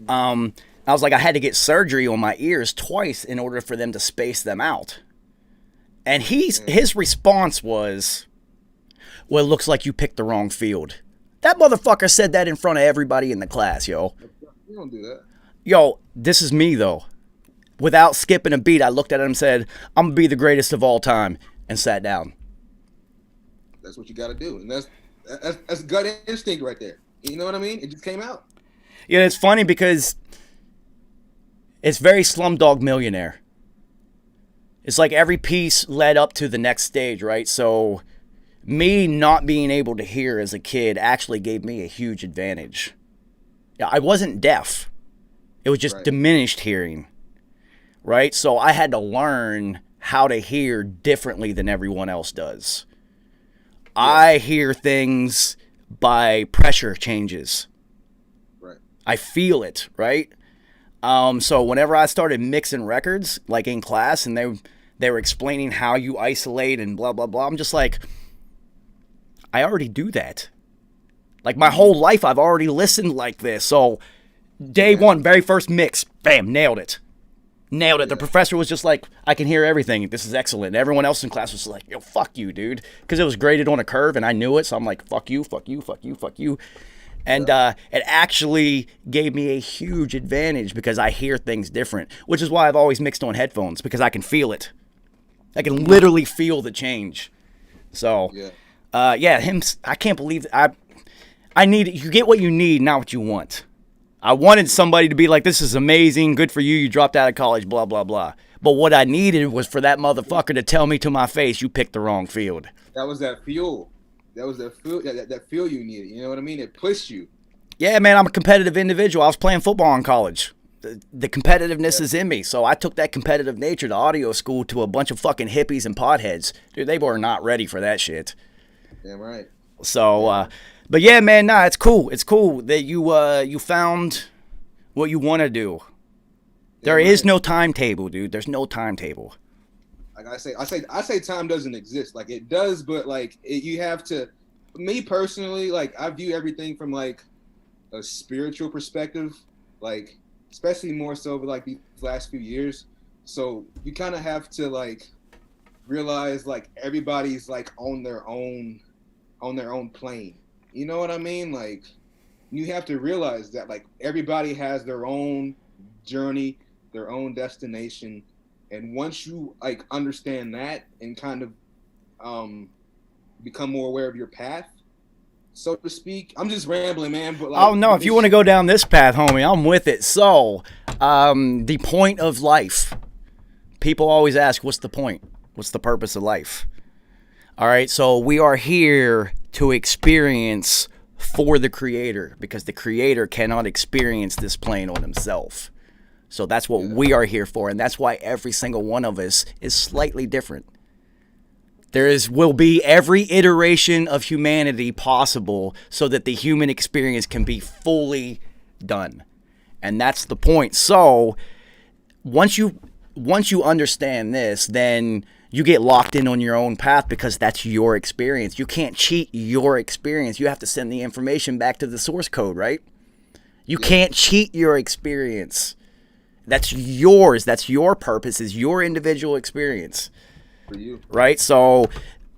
I was like, I had to get surgery on my ears twice in order for them to space them out. And his response was, well, it looks like you picked the wrong field. That motherfucker said that in front of everybody in the class, yo. You don't do that. Yo, this is me, though. Without skipping a beat, I looked at him and said, I'm going to be the greatest of all time, and sat down. That's what you got to do. And that's gut instinct right there. You know what I mean? It just came out. Yeah, it's funny because it's very Slumdog Millionaire. It's like every piece led up to the next stage, right? So me not being able to hear as a kid actually gave me a huge advantage. Yeah, I wasn't deaf. It was just diminished hearing, right? So I had to learn how to hear differently than everyone else does. Yeah. I hear things by pressure changes. Right. I feel it, right? So whenever I started mixing records, like in class, and they were explaining how you isolate and blah, blah, blah, I'm just like, I already do that. Like my whole life, I've already listened like this. So day one, very first mix, bam, nailed it. Nailed it. The professor was just like, I can hear everything. This is excellent. And everyone else in class was like, yo, fuck you, dude. Because it was graded on a curve and I knew it. So I'm like, fuck you, fuck you, fuck you, fuck you. And it actually gave me a huge advantage because I hear things different, which is why I've always mixed on headphones, because I can feel it. I can literally feel the change. So, I can't believe I need it. You get what you need, not what you want. I wanted somebody to be like, this is amazing, good for you, you dropped out of college, blah, blah, blah. But what I needed was for that motherfucker to tell me to my face, you picked the wrong field. That was that fuel. That was that fuel, that fuel you needed. You know what I mean? It pushed you. Yeah, man, I'm a competitive individual. I was playing football in college. The competitiveness is in me. So I took that competitive nature to audio school to a bunch of fucking hippies and potheads. Dude, they were not ready for that shit. Damn right. So, but yeah, man, nah, it's cool. It's cool that you found what you want to do. There is no timetable, dude. There's no timetable. Like I say time doesn't exist. Like it does, but like you have to. Me personally, like I view everything from like a spiritual perspective, like especially more so over like these last few years. So you kind of have to like realize like everybody's like on their own plane. You know what I mean? Like you have to realize that like everybody has their own journey, their own destination. And once you like understand that and kind of become more aware of your path, so to speak. I'm just rambling, man. But like, oh no, if you want to go down this path, homie, I'm with it. So, the point of life. People always ask, what's the point? What's the purpose of life? All right, so we are here to experience for the Creator, because the Creator cannot experience this plane on himself. So that's what we are here for, and that's why every single one of us is slightly different. Will be every iteration of humanity possible so that the human experience can be fully done. And that's the point. So once you understand this, then you get locked in on your own path because that's your experience. You can't cheat your experience. You have to send the information back to the source code, right? You can't cheat your experience. That's yours. That's your purpose, is your individual experience. For you. Right? So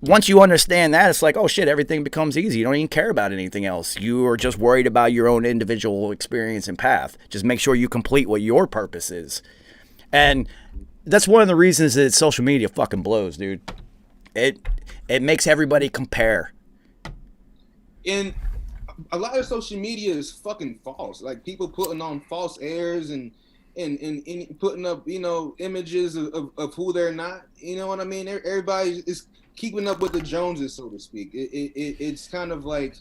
once you understand that, it's like, oh shit, everything becomes easy. You don't even care about anything else. You are just worried about your own individual experience and path. Just make sure you complete what your purpose is. And that's one of the reasons that social media fucking blows, dude. It makes everybody compare. And a lot of social media is fucking false. Like people putting on false airs and putting up, you know, images of who they're not. You know what I mean? Everybody is keeping up with the Joneses, so to speak. It's kind of like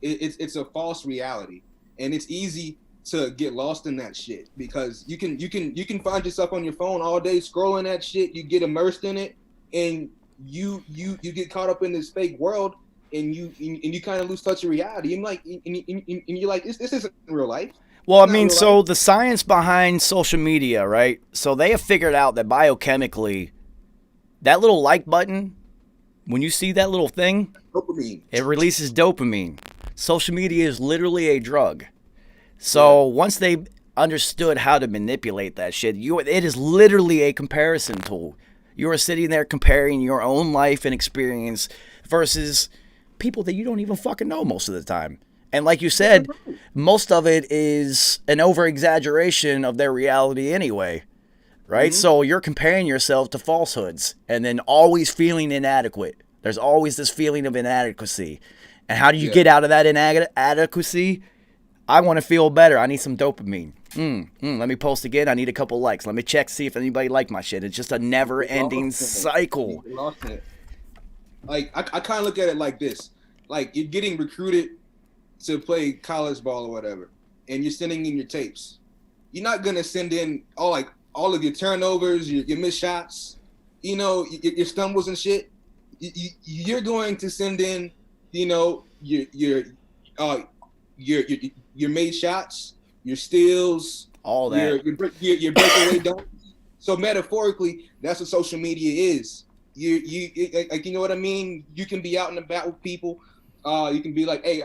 it's a false reality, and it's easy to get lost in that shit because you can find yourself on your phone all day scrolling that shit. You get immersed in it, and you get caught up in this fake world, and you kind of lose touch of reality. And like, and you're like, this isn't real life. Well, I It's not mean, real life. so the science behind social media, right? So they have figured out that biochemically, that little like button, when you see that little thing, Dopamine. it releases dopamine. Social media is literally a drug. Yeah. So once they understood how to manipulate that shit, it is literally a comparison tool. You are sitting there comparing your own life and experience versus people that you don't even fucking know most of the time. And like you said, most of it is an over exaggeration of their reality anyway, right? Mm-hmm. So you're comparing yourself to falsehoods and then always feeling inadequate. There's always this feeling of inadequacy. And how do you Yeah. get out of that inadequacy? I want to feel better. I need some dopamine. Let me post again. I need a couple likes. Let me check, see if anybody liked my shit. It's just a never-ending cycle. You lost it. Like I kind of look at it like this: like you're getting recruited to play college ball or whatever, and you're sending in your tapes. You're not gonna send in all of your turnovers, your missed shots, your stumbles and shit. You're going to send in, uh your made shots, your steals, All that. your breakaway dunk. So metaphorically, that's what social media is. Like, you know what I mean? You can be out and about with people. You can be like, hey,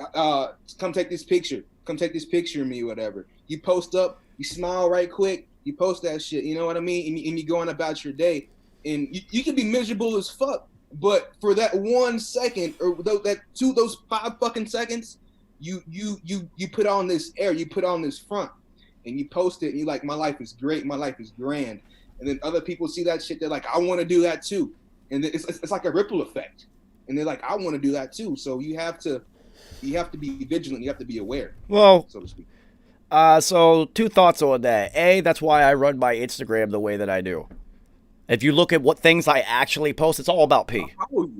come take this picture. Come take this picture of me, whatever. You post up, you smile right quick, you post that shit. You know what I mean? And you going about your day, and you can be miserable as fuck. But for that 1 second, or those 5 fucking seconds, you put on this air, you put on this front, and you post it, and you're like, my life is great, my life is grand. And then other people see that shit, they're like, I want to do that too. And it's like a ripple effect. And they're like, I want to do that too. So you have to be vigilant, you have to be aware, Well, so to speak. so two thoughts on that. A, that's why I run my Instagram the way that I do. If you look at what things I actually post, it's all about P.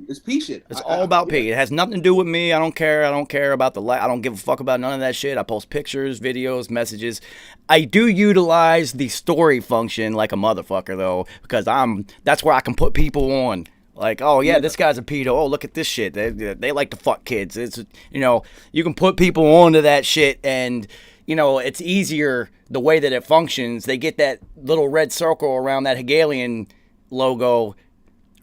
It's P shit. It's all about P. It has nothing to do with me. I don't care. I don't care about I don't give a fuck about none of that shit. I post pictures, videos, messages. I do utilize the story function like a motherfucker though, because that's where I can put people on. Like, oh yeah, this guy's a pedo. Oh, look at this shit. They like to fuck kids. It's you can put people onto that shit, and it's easier the way that it functions. They get that little red circle around that Hegelian logo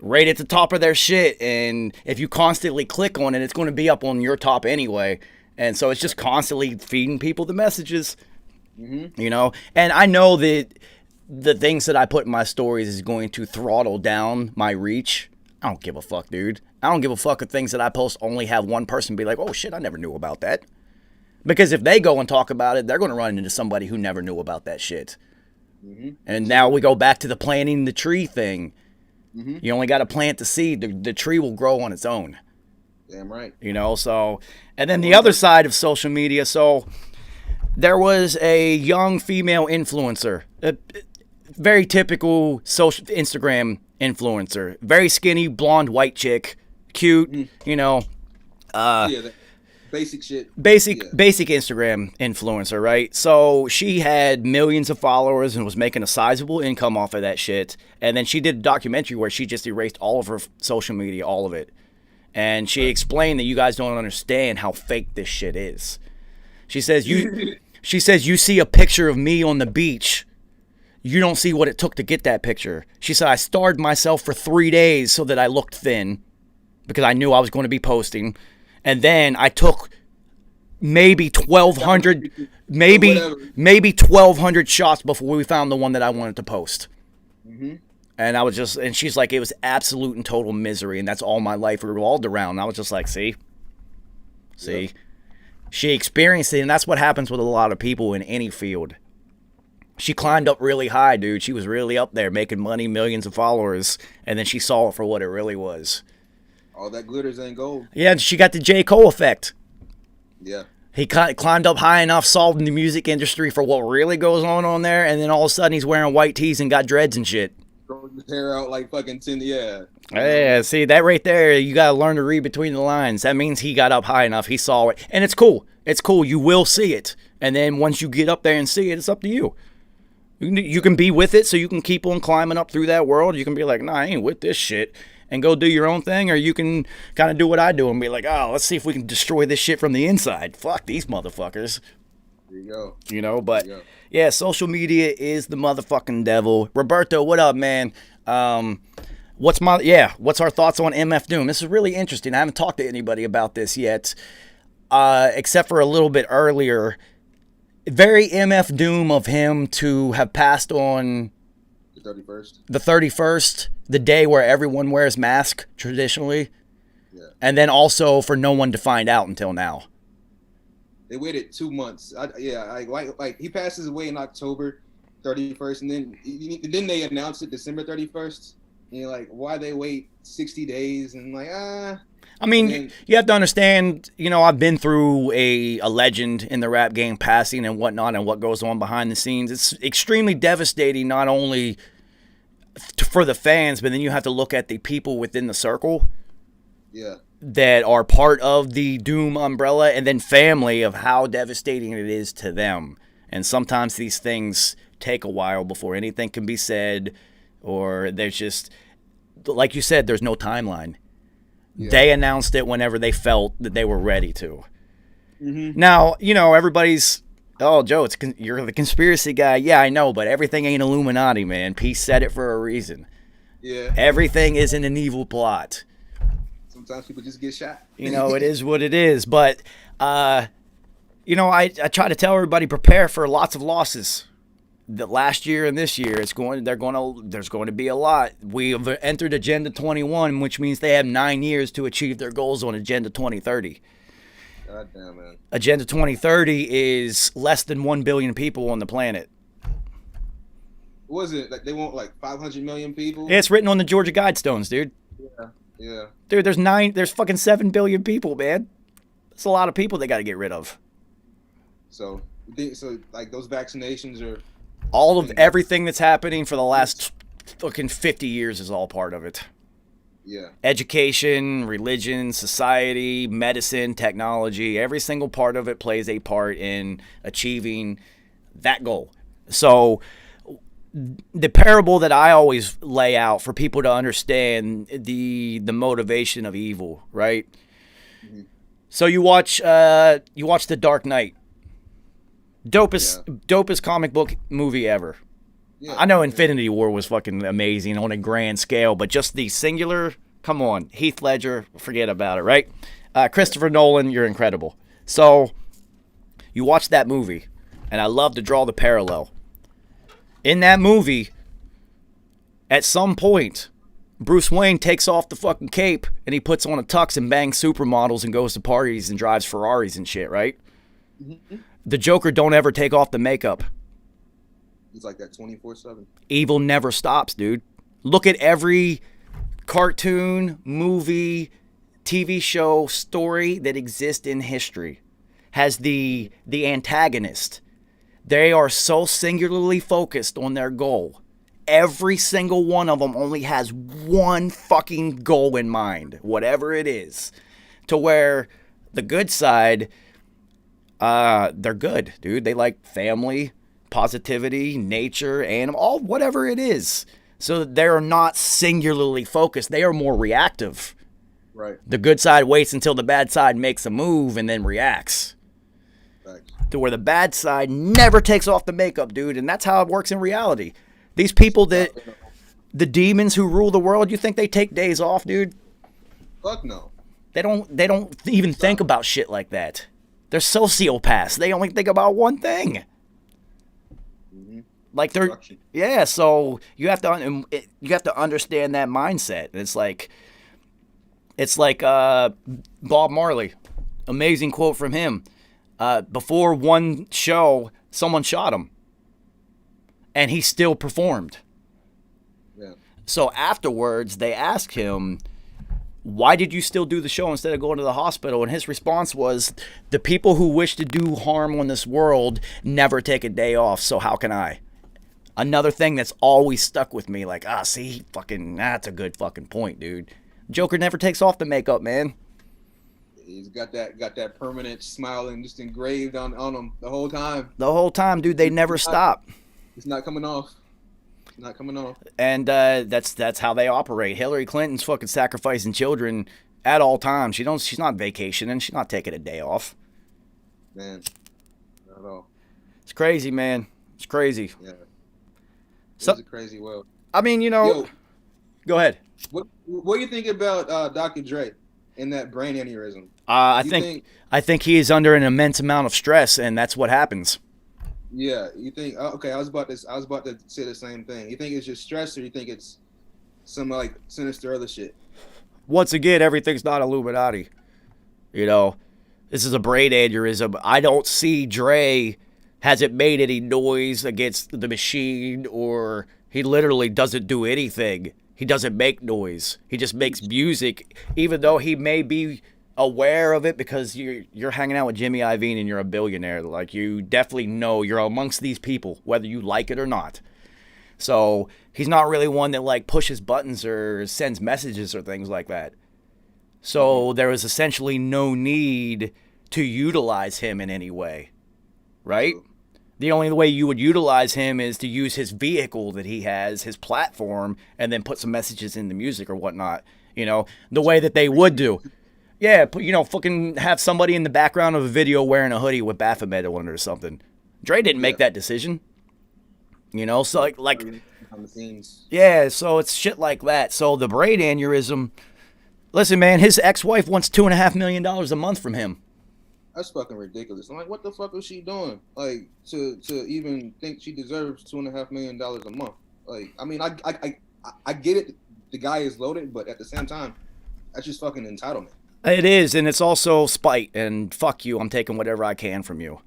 right at the top of their shit, and if you constantly click on it, it's going to be up on your top anyway, and so it's just constantly feeding people the messages. And I know that the things that I put in my stories is going to throttle down my reach. I don't give a fuck, dude. I don't give a fuck if things that I post only have one person be like, oh shit, I never knew about that. Because if they go and talk about it, they're going to run into somebody who never knew about that shit. And now we go back to the planting the tree thing. You only got to plant the seed. The tree will grow on its own. Damn right. So, and then the other side of social media. So there was a young female influencer, a very typical social Instagram influencer, very skinny, blonde, white chick, cute, That basic shit. Basic Instagram influencer, right? So she had millions of followers and was making a sizable income off of that shit. And then she did a documentary where she just erased all of her social media, all of it. And she explained that you guys don't understand how fake this shit is. She says you see a picture of me on the beach. You don't see what it took to get that picture. She said I starved myself for 3 days so that I looked thin because I knew I was going to be posting. And then I took maybe 1,200 shots before we found the one that I wanted to post. And I was and she's like, it was absolute and total misery, and that's all my life revolved around. And I was just like, see? Yeah. She experienced it, and that's what happens with a lot of people in any field. She climbed up really high, dude. She was really up there making money, millions of followers, and then she saw it for what it really was. All that glitters ain't gold. Yeah, she got the J. Cole effect. Yeah. He climbed up high enough, solved the music industry for what really goes on there, and then all of a sudden he's wearing white tees and got dreads and shit. Throw his hair out like fucking 10, yeah. Yeah, see, that right there, you gotta learn to read between the lines. That means he got up high enough, he saw it. And it's cool. It's cool. You will see it. And then once you get up there and see it, it's up to you. You can be with it, so you can keep on climbing up through that world. You can be like, nah, I ain't with this shit. and go do your own thing, or you can kind of do what I do and be like, oh, let's see if we can destroy this shit from the inside. Fuck these motherfuckers. There you go. You know, but There you go. yeah, social media is the motherfucking devil. Roberto, what up, man? What's our thoughts on MF Doom? This is really interesting. I haven't talked to anybody about this yet, except for a little bit earlier. Very MF Doom of him to have passed on The 31st. the 31st, the day where everyone wears masks traditionally, Yeah. and then also for no one to find out until now. They waited 2 months. Like he passes away in October 31st, and then they announced it December 31st. And you're like, why they wait 60 days? And like, I mean, then, you have to understand, you know, I've been through a legend in the rap game passing and whatnot and what goes on behind the scenes. It's extremely devastating, not only for the fans, but then you have to look at the people within the circle yeah, that are part of the Doom umbrella, and then family, of how devastating it is to them. And sometimes these things take a while before anything can be said, or there's just, like you said, there's no timeline. Yeah. They announced it whenever they felt that they were ready to. Mm-hmm. Now, you know, everybody's, oh, Joe, you're the conspiracy guy. Yeah, I know, but everything ain't Illuminati, man. Peace said it for a reason. Yeah. Everything isn't an evil plot. Sometimes people just get shot. You know, it is what it is. But, you know, I try to tell everybody, prepare for lots of losses. The last year and this year, there's going to be a lot. We have entered Agenda 21, which means they have 9 years to achieve their goals on Agenda 2030. God damn, man. Agenda 2030 is less than 1 billion people on the planet. What was it? Like they want like 500 million people? It's written on the Georgia Guidestones, dude. Yeah. Yeah. Dude, there's fucking 7 billion people, man. That's a lot of people they got to get rid of. So like those vaccinations are All of everything that's happening for the last fucking 50 years is all part of it. yeah. Education, religion, society, medicine, technology, every single part of it plays a part in achieving that goal. So the parable that I always lay out for people to understand the motivation of evil, right? Mm-hmm. So you watch The Dark Knight. Dopest comic book movie ever. Yeah. I know Infinity War was fucking amazing on a grand scale, but just the singular, come on, Heath Ledger, forget about it, right? Christopher Nolan, you're incredible. So you watch that movie, and I love to draw the parallel. In that movie, at some point, Bruce Wayne takes off the fucking cape, and he puts on a tux and bangs supermodels and goes to parties and drives Ferraris and shit, right? Mm-hmm. The Joker don't ever take off the makeup. He's like that 24/7. Evil never stops, dude. Look at every cartoon, movie, TV show, story that exists in history. Has the antagonist. They are so singularly focused on their goal. Every single one of them only has one fucking goal in mind, whatever it is. To where the good side, they're good, dude. They like family, positivity, nature, animal, whatever it is. So they're not singularly focused. They are more reactive. Right. The good side waits until the bad side makes a move and then reacts. Facts. To where the bad side never takes off the makeup, dude. And that's how it works in reality. These people the demons who rule the world, you think they take days off, dude? Fuck no. They don't even think about shit like that. They're sociopaths. They only think about one thing. Mm-hmm. Like they're, yeah. So you have to understand that mindset. It's like Bob Marley, amazing quote from him. Before one show, someone shot him, and he still performed. Yeah. So afterwards, they asked him, why did you still do the show instead of going to the hospital? And his response was, the people who wish to do harm on this world never take a day off, so how can I? Another thing that's always stuck with me, like, see, fucking, that's a good fucking point, dude. Joker never takes off the makeup, man. He's got that permanent smile and just engraved on him the whole time. The whole time, dude, they never stop. It's not coming off. Not coming off. And that's how they operate. Hillary Clinton's fucking sacrificing children at all times. She's not vacationing. She's not taking a day off. Man, not at all. It's crazy, man. It's crazy. Yeah. So, It's a crazy world. I mean, Yo, go ahead. what do you think about Dr. Dre and that brain aneurysm? I You think I think he is under an immense amount of stress, and that's what happens. Yeah, you think okay, I was about to say the same thing. You think it's just stress or you think it's some like sinister other shit? Once again, everything's not Illuminati. You know, this is a brain aneurysm. I don't see Dre hasn't made any noise against the machine, or he literally doesn't do anything. He doesn't make noise. He just makes music, even though he may be aware of it because you're hanging out with Jimmy Iovine and you're a billionaire. Like, you definitely know you're amongst these people, whether you like it or not. So he's not really one that like pushes buttons or sends messages or things like that. So there was essentially no need to utilize him in any way, right? The only way you would utilize him is to use his vehicle that he has, his platform, and then put some messages in the music or whatnot. You know, the way that they would do. Yeah, fucking have somebody in the background of a video wearing a hoodie with Baphomet on it or something. Dre didn't make that decision. So like Behind the scenes. yeah, so it's shit like that. So the brain aneurysm. Listen, man, his ex-wife wants $2.5 million a month from him. That's fucking ridiculous. I'm like, what the fuck is she doing? Like to even think she deserves $2.5 million a month. Like, I mean, I get it. The guy is loaded, but at the same time, that's just fucking entitlement. It is, and it's also spite, and fuck you, I'm taking whatever I can from you.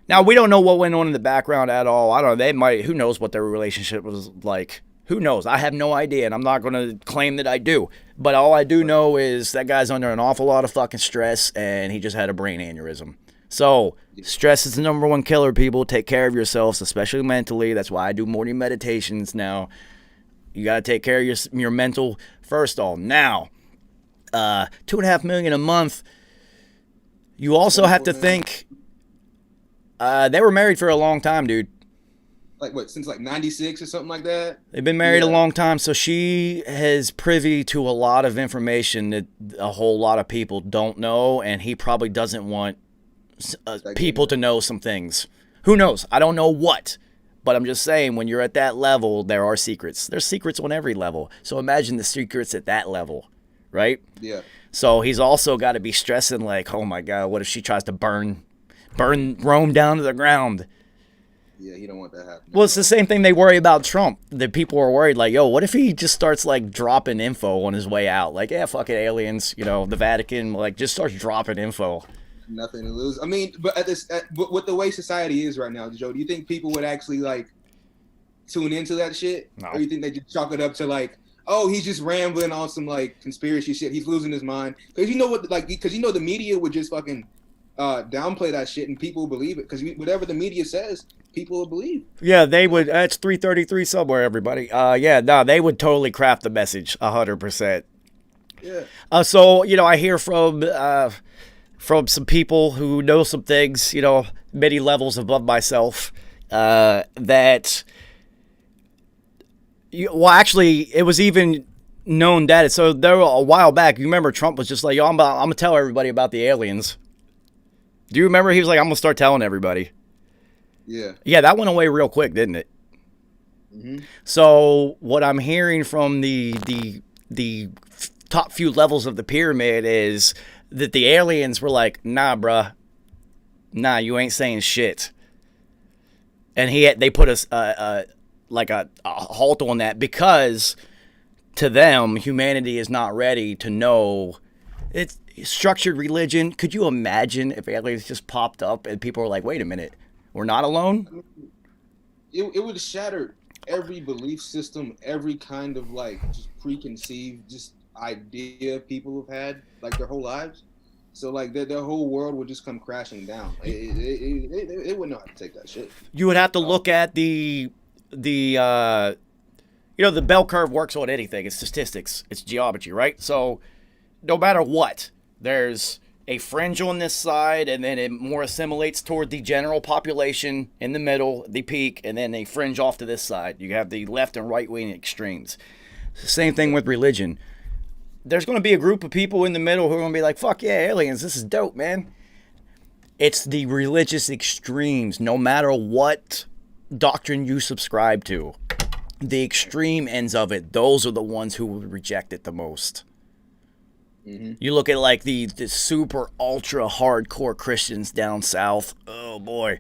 Now, we don't know what went on in the background at all. I don't know, they might, who knows what their relationship was like. Who knows? I have no idea, and I'm not going to claim that I do. But all I do know is that guy's under an awful lot of fucking stress, and he just had a brain aneurysm. So, stress is the number one killer, people. Take care of yourselves, especially mentally. That's why I do morning meditations now. You got to take care of your mental first all. Now, $2.5 million a month. You also have to think they were married for a long time, dude. Like what, since like 96 or something like that? They've been married a long time, so she is privy to a lot of information that a whole lot of people don't know, and he probably doesn't want people to know some things. Who knows? I don't know what. But I'm just saying, when you're at that level, there are secrets. There's secrets on every level. So imagine the secrets at that level, right? Yeah. So he's also got to be stressing like, oh my God, what if she tries to burn Rome down to the ground? Yeah, he don't want that happening. Well, it's the same thing they worry about Trump. The people are worried like, yo, what if he just starts like dropping info on his way out? Like, yeah, fucking aliens, the Vatican, like just starts dropping info. Nothing to lose. I mean, but with the way society is right now, Joe, do you think people would actually like tune into that shit? No. Or you think they just chalk it up to like, oh, he's just rambling on some like conspiracy shit. He's losing his mind. Because the media would just fucking downplay that shit and people believe it. Because whatever the media says, people will believe. Yeah, they would. It's 3:33 somewhere, everybody. They would totally craft the message 100%. Yeah. So I hear from some people who know some things, many levels above myself, that. Actually, it was even known that. So there a while back, you remember Trump was just like, yo, I'm gonna tell everybody about the aliens. Do you remember? He was like, I'm gonna start telling everybody. Yeah. Yeah, that went away real quick, didn't it? Mm-hmm. So what I'm hearing from the top few levels of the pyramid is that the aliens were like, nah, bruh. Nah, you ain't saying shit. And they put a halt on that because to them, humanity is not ready to know. It's structured religion. Could you imagine if aliens just popped up and people were like, wait a minute, we're not alone? It would shatter every belief system, every kind of like just preconceived just idea people have had like their whole lives. So like their whole world would just come crashing down. It wouldn't know how to take that shit. You would have to look at the bell curve works on anything. It's statistics. It's geometry, right? So no matter what, there's a fringe on this side, and then it more assimilates toward the general population in the middle, the peak, and then a fringe off to this side. You have the left and right wing extremes. Same thing with religion. There's going to be a group of people in the middle who are going to be like, fuck yeah, aliens, this is dope, man. It's the religious extremes, no matter what doctrine you subscribe to. The extreme ends of it, those are the ones who will reject it the most. Mm-hmm. You look at like the super ultra hardcore Christians down south. Oh boy.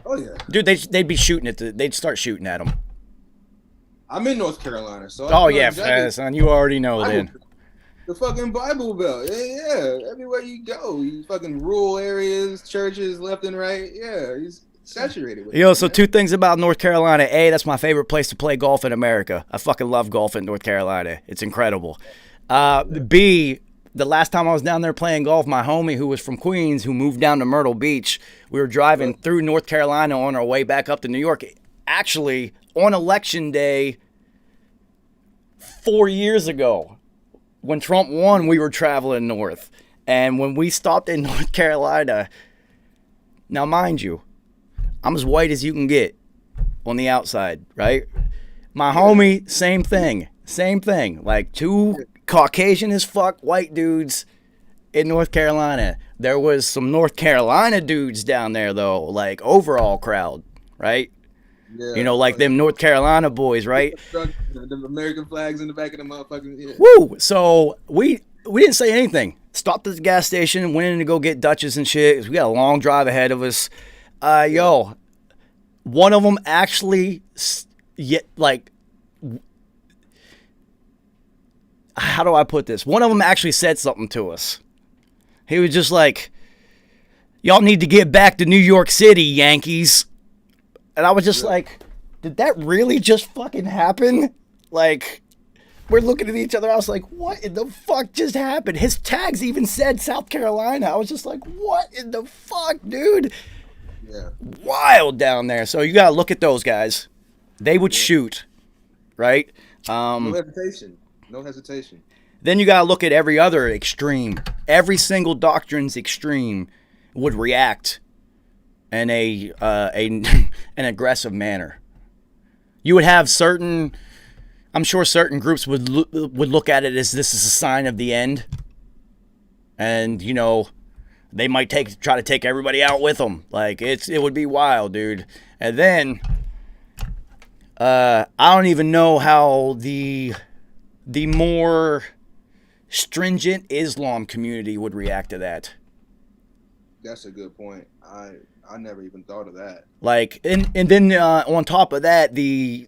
Oh yeah. Dude, they'd be shooting at they'd start shooting at them. I'm in North Carolina, so oh yeah, exactly. Son, you already know then. The fucking Bible Belt, yeah. Everywhere you go, you fucking rural areas, churches left and right, yeah. He's saturated with so 2 things about North Carolina. A, that's my favorite place to play golf in America. I fucking love golf in North Carolina. It's incredible. B, the last time I was down there playing golf, my homie who was from Queens, who moved down to Myrtle Beach, we were driving through North Carolina on our way back up to New York. Actually, on election day 4 years ago, when Trump won, we were traveling north. And when we stopped in North Carolina, now mind you, I'm as white as you can get on the outside, right? My homie, same thing. Like 2 Caucasian as fuck white dudes in North Carolina. There was some North Carolina dudes down there, though, like overall crowd, right? Yeah, like them North Carolina boys, right? The American flags in the back of the motherfucking. Yeah. Woo! So we didn't say anything. Stopped at the gas station, went in to go get Dutchess and shit. We got a long drive ahead of us. One of them actually, how do I put this? One of them actually said something to us. He was just like, y'all need to get back to New York City, Yankees. And I was just like, did that really just fucking happen? Like, we're looking at each other. I was like, what in the fuck just happened? His tags even said South Carolina. I was just like, what in the fuck, dude? Yeah. Wild down there. So you got to look at those guys. They would shoot, right? No hesitation. Then you got to look at every other extreme. Every single doctrine's extreme would react in an aggressive manner. You would have I'm sure certain groups would look at it as this is a sign of the end. And, they might try to take everybody out with them. Like, it would be wild, dude. And then, I don't even know how the more stringent Islam community would react to that. That's a good point. I never even thought of that. Like, and then on top of that, the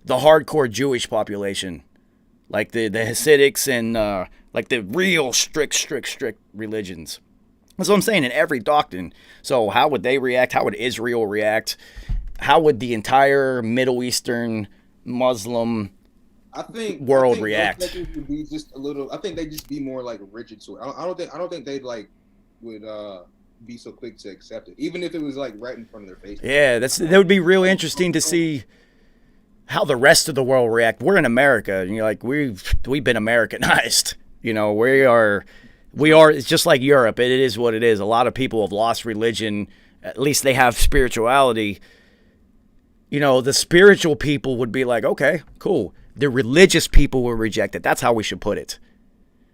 hardcore Jewish population, like the Hasidics and like the real strict religions. That's what I'm saying, in every doctrine. So how would they react? How would Israel react? How would the entire Middle Eastern Muslim world react? Would be just a little. I think they'd just be more like rigid to it. I don't think they'd would be so quick to accept it, even if it was like right in front of their face. Yeah, that would be real interesting to see how the rest of the world react. We're in America, like we've been Americanized. We are. It's just like Europe. It is what it is. A lot of people have lost religion. At least they have spirituality. The spiritual people would be like, okay, cool. The religious people will reject it. That's how we should put it.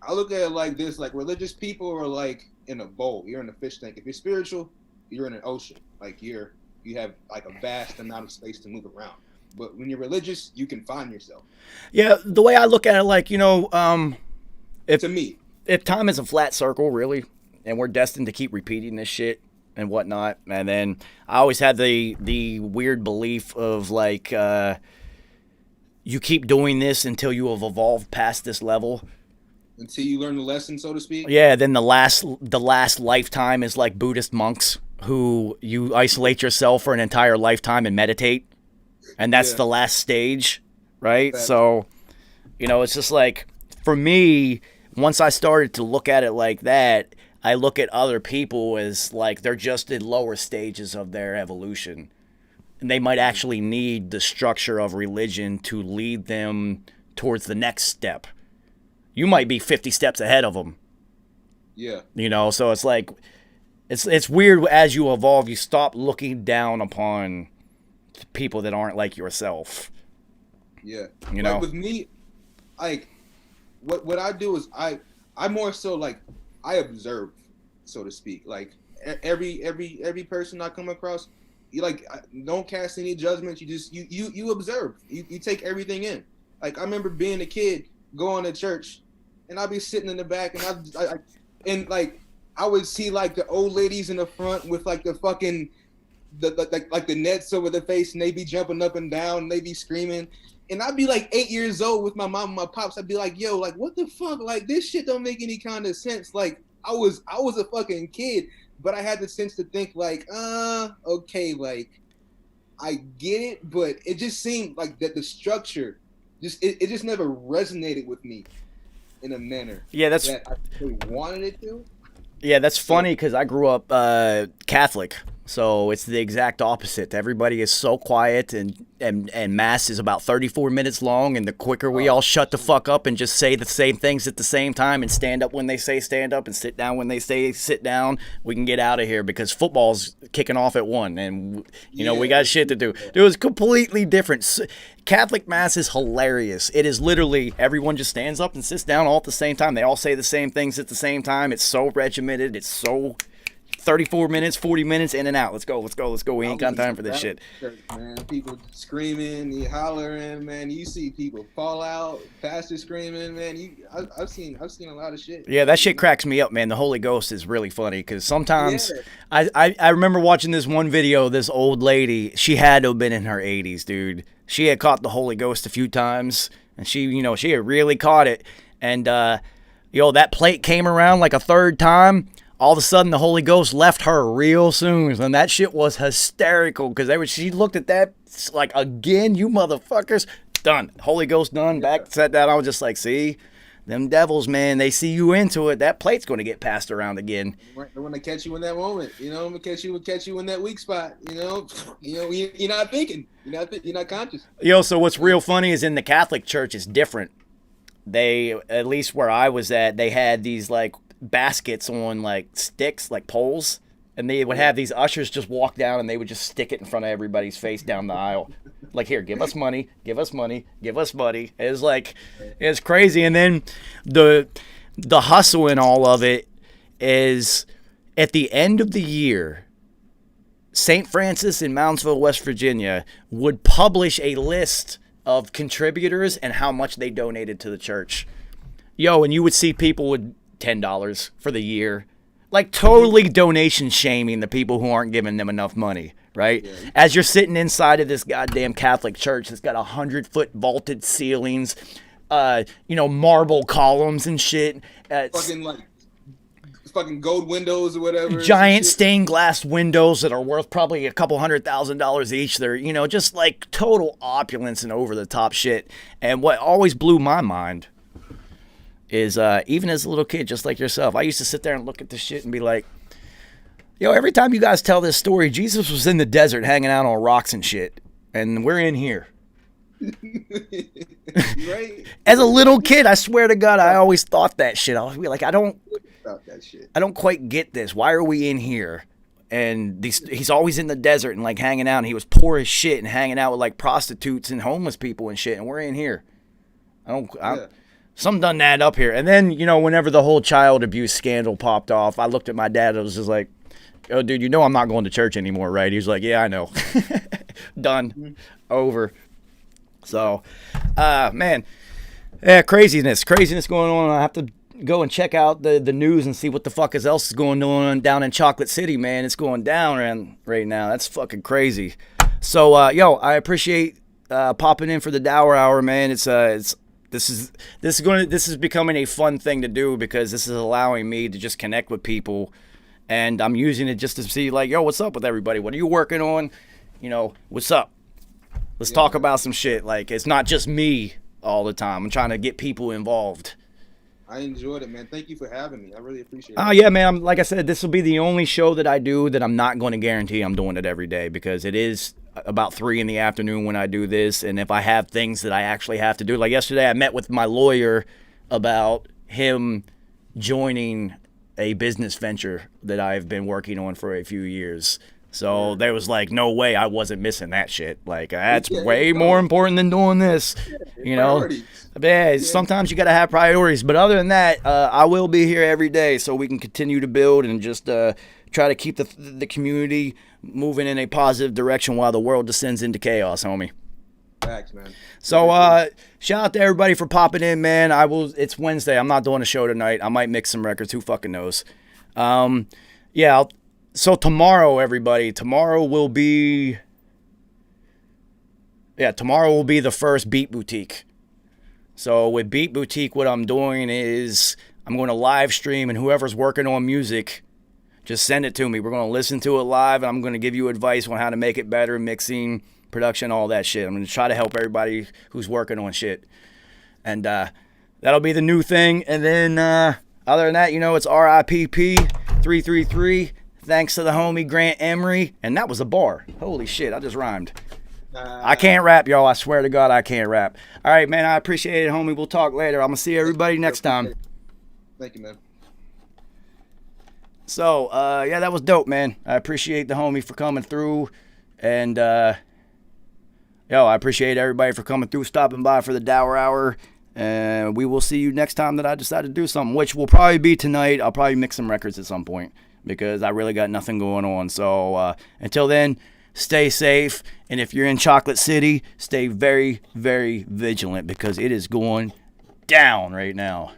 I look at it like this: like religious people are like in a bowl. You're in a fish tank. If you're spiritual, you're in an ocean. Like you have like a vast amount of space to move around. But when you're religious, you can find yourself. Yeah, the way I look at it, like if time is a flat circle, really, and we're destined to keep repeating this shit and whatnot, and then I always had the weird belief of like you keep doing this until you have evolved past this level. Until you learn the lesson, so to speak. Yeah, then the last lifetime is like Buddhist monks who you isolate yourself for an entire lifetime and meditate, and that's the last stage, right? Exactly. So, it's just like, for me, once I started to look at it like that, I look at other people as like they're just in lower stages of their evolution, and they might actually need the structure of religion to lead them towards the next step. You might be 50 steps ahead of them. Yeah. You know, so it's like it's weird as you evolve, you stop looking down upon people that aren't like yourself. Yeah. You Like know? with me, like what I do is I more so like I observe, so to speak. Like every person I come across, you like don't cast any judgments. You just you observe. You take everything in. Like I remember being a kid going to church, and I'd be sitting in the back, and and like I would see like the old ladies in the front with like the fucking like the nets over their face, and they be jumping up and down, and they be screaming. And I'd be like 8 years old with my mom and my pops. I'd be like, yo, like what the fuck? Like this shit don't make any kind of sense. Like I was a fucking kid, but I had the sense to think like, okay, like I get it, but it just seemed like that the structure it just never resonated with me in a manner Yeah, that I really wanted it to. that's So funny because I grew up Catholic, so it's the exact opposite. Everybody is so quiet, and mass is about 34 minutes long, and the quicker we all shut the fuck up and just say the same things at the same time and stand up when they say stand up and sit down when they say sit down, we can get out of here because football's kicking off at 1, and you know we got shit to do. It was completely different. Catholic mass is hilarious. It is literally everyone just stands up and sits down all at the same time. They all say the same things at the same time. It's so regimented. It's so 34 minutes, 40 minutes, in and out. Let's go. We ain't got time for this shit. Church, man. People screaming, you hollering, man. You see people fall out, pastor screaming, man. I've seen a lot of shit. Yeah, that shit cracks me up, man. The Holy Ghost is really funny because sometimes Yeah. I remember watching this one video. This old lady, she had to have been in her 80s, dude. She had caught the Holy Ghost a few times, and she had really caught it. And that plate came around like a third time. All of a sudden, the Holy Ghost left her real soon, and that shit was hysterical because she looked at that like, again, you motherfuckers, done. Holy Ghost done. Back, sat down. I was just like, see, them devils, man, they see you into it. That plate's going to get passed around again. They want to catch you in that moment, you know. I'm gonna catch you in that weak spot, you know. You're not thinking, you're not conscious. So what's real funny is in the Catholic Church, it's different. They, at least where I was at, they had these like baskets on like sticks, like poles, and they would have these ushers just walk down and they would just stick it in front of everybody's face down the aisle. Like, here, give us money, give us money, give us money. It's like, it's crazy. And then the hustle in all of it is at the end of the year, St. Francis in Moundsville, West Virginia would publish a list of contributors and how much they donated to the church. And you would see people with $10 for the year, like totally donation shaming the people who aren't giving them enough money, right? Yeah. As you're sitting inside of this goddamn Catholic church that's got 100-foot vaulted ceilings, marble columns and shit. Fucking gold windows or whatever. Giant stained glass windows that are worth probably a couple $100,000 each. They're, just like total opulence and over the top shit. And what always blew my mind is even as a little kid, just like yourself, I used to sit there and look at this shit and be like, every time you guys tell this story, Jesus was in the desert hanging out on rocks and shit, and we're in here. Right? As a little kid, I swear to God, I always thought that shit. I was like, I don't quite get this. Why are we in here? And he's always in the desert and like hanging out, and he was poor as shit and hanging out with like prostitutes and homeless people and shit, and we're in here. Something doesn't add up here. And then, whenever the whole child abuse scandal popped off, I looked at my dad. I was just like, oh, dude, I'm not going to church anymore, right? He was like, yeah, I know. Done. Over. So, man. Yeah, craziness going on. I have to go and check out the news and see what the fuck else is going on down in Chocolate City, man. It's going down right now. That's fucking crazy. So, I appreciate popping in for the Dour Hour, man. This is becoming a fun thing to do because this is allowing me to just connect with people, and I'm using it just to see like, what's up with everybody? What are you working on? What's up? Let's talk about some shit. Like, it's not just me all the time. I'm trying to get people involved. I enjoyed it, man. Thank you for having me. I really appreciate it. Oh, yeah, man. Like I said, this will be the only show that I do that I'm not going to guarantee I'm doing it every day because it is about 3 p.m. when I do this, and if I have things that I actually have to do, like yesterday I met with my lawyer about him joining a business venture that I've been working on for a few years. So there was like no way I wasn't missing that shit. Like that's way more important than doing this, you know. Priorities. Yeah, sometimes you gotta have priorities. But other than that, I will be here every day so we can continue to build and just try to keep the community moving in a positive direction while the world descends into chaos, homie. Facts, man. So shout out to everybody for popping in, man. It's Wednesday. I'm not doing a show tonight. I might mix some records. Who fucking knows? So tomorrow, everybody. Tomorrow will be the first Beat Boutique. So with Beat Boutique, what I'm doing is I'm going to live stream, and whoever's working on music, just send it to me. We're going to listen to it live, and I'm going to give you advice on how to make it better, mixing, production, all that shit. I'm going to try to help everybody who's working on shit. And that'll be the new thing. And then other than that, it's RIPP 333. Thanks to the homie Grant Emery. And that was a bar. Holy shit, I just rhymed. I can't rap, y'all. I swear to God, I can't rap. All right, man, I appreciate it, homie. We'll talk later. I'm going to see everybody next time. Thank you, man. So, that was dope, man. I appreciate the homie for coming through. And, I appreciate everybody for coming through, stopping by for the Dour Hour. And we will see you next time that I decide to do something, which will probably be tonight. I'll probably mix some records at some point because I really got nothing going on. So, until then, stay safe. And if you're in Chocolate City, stay very, very vigilant because it is going down right now.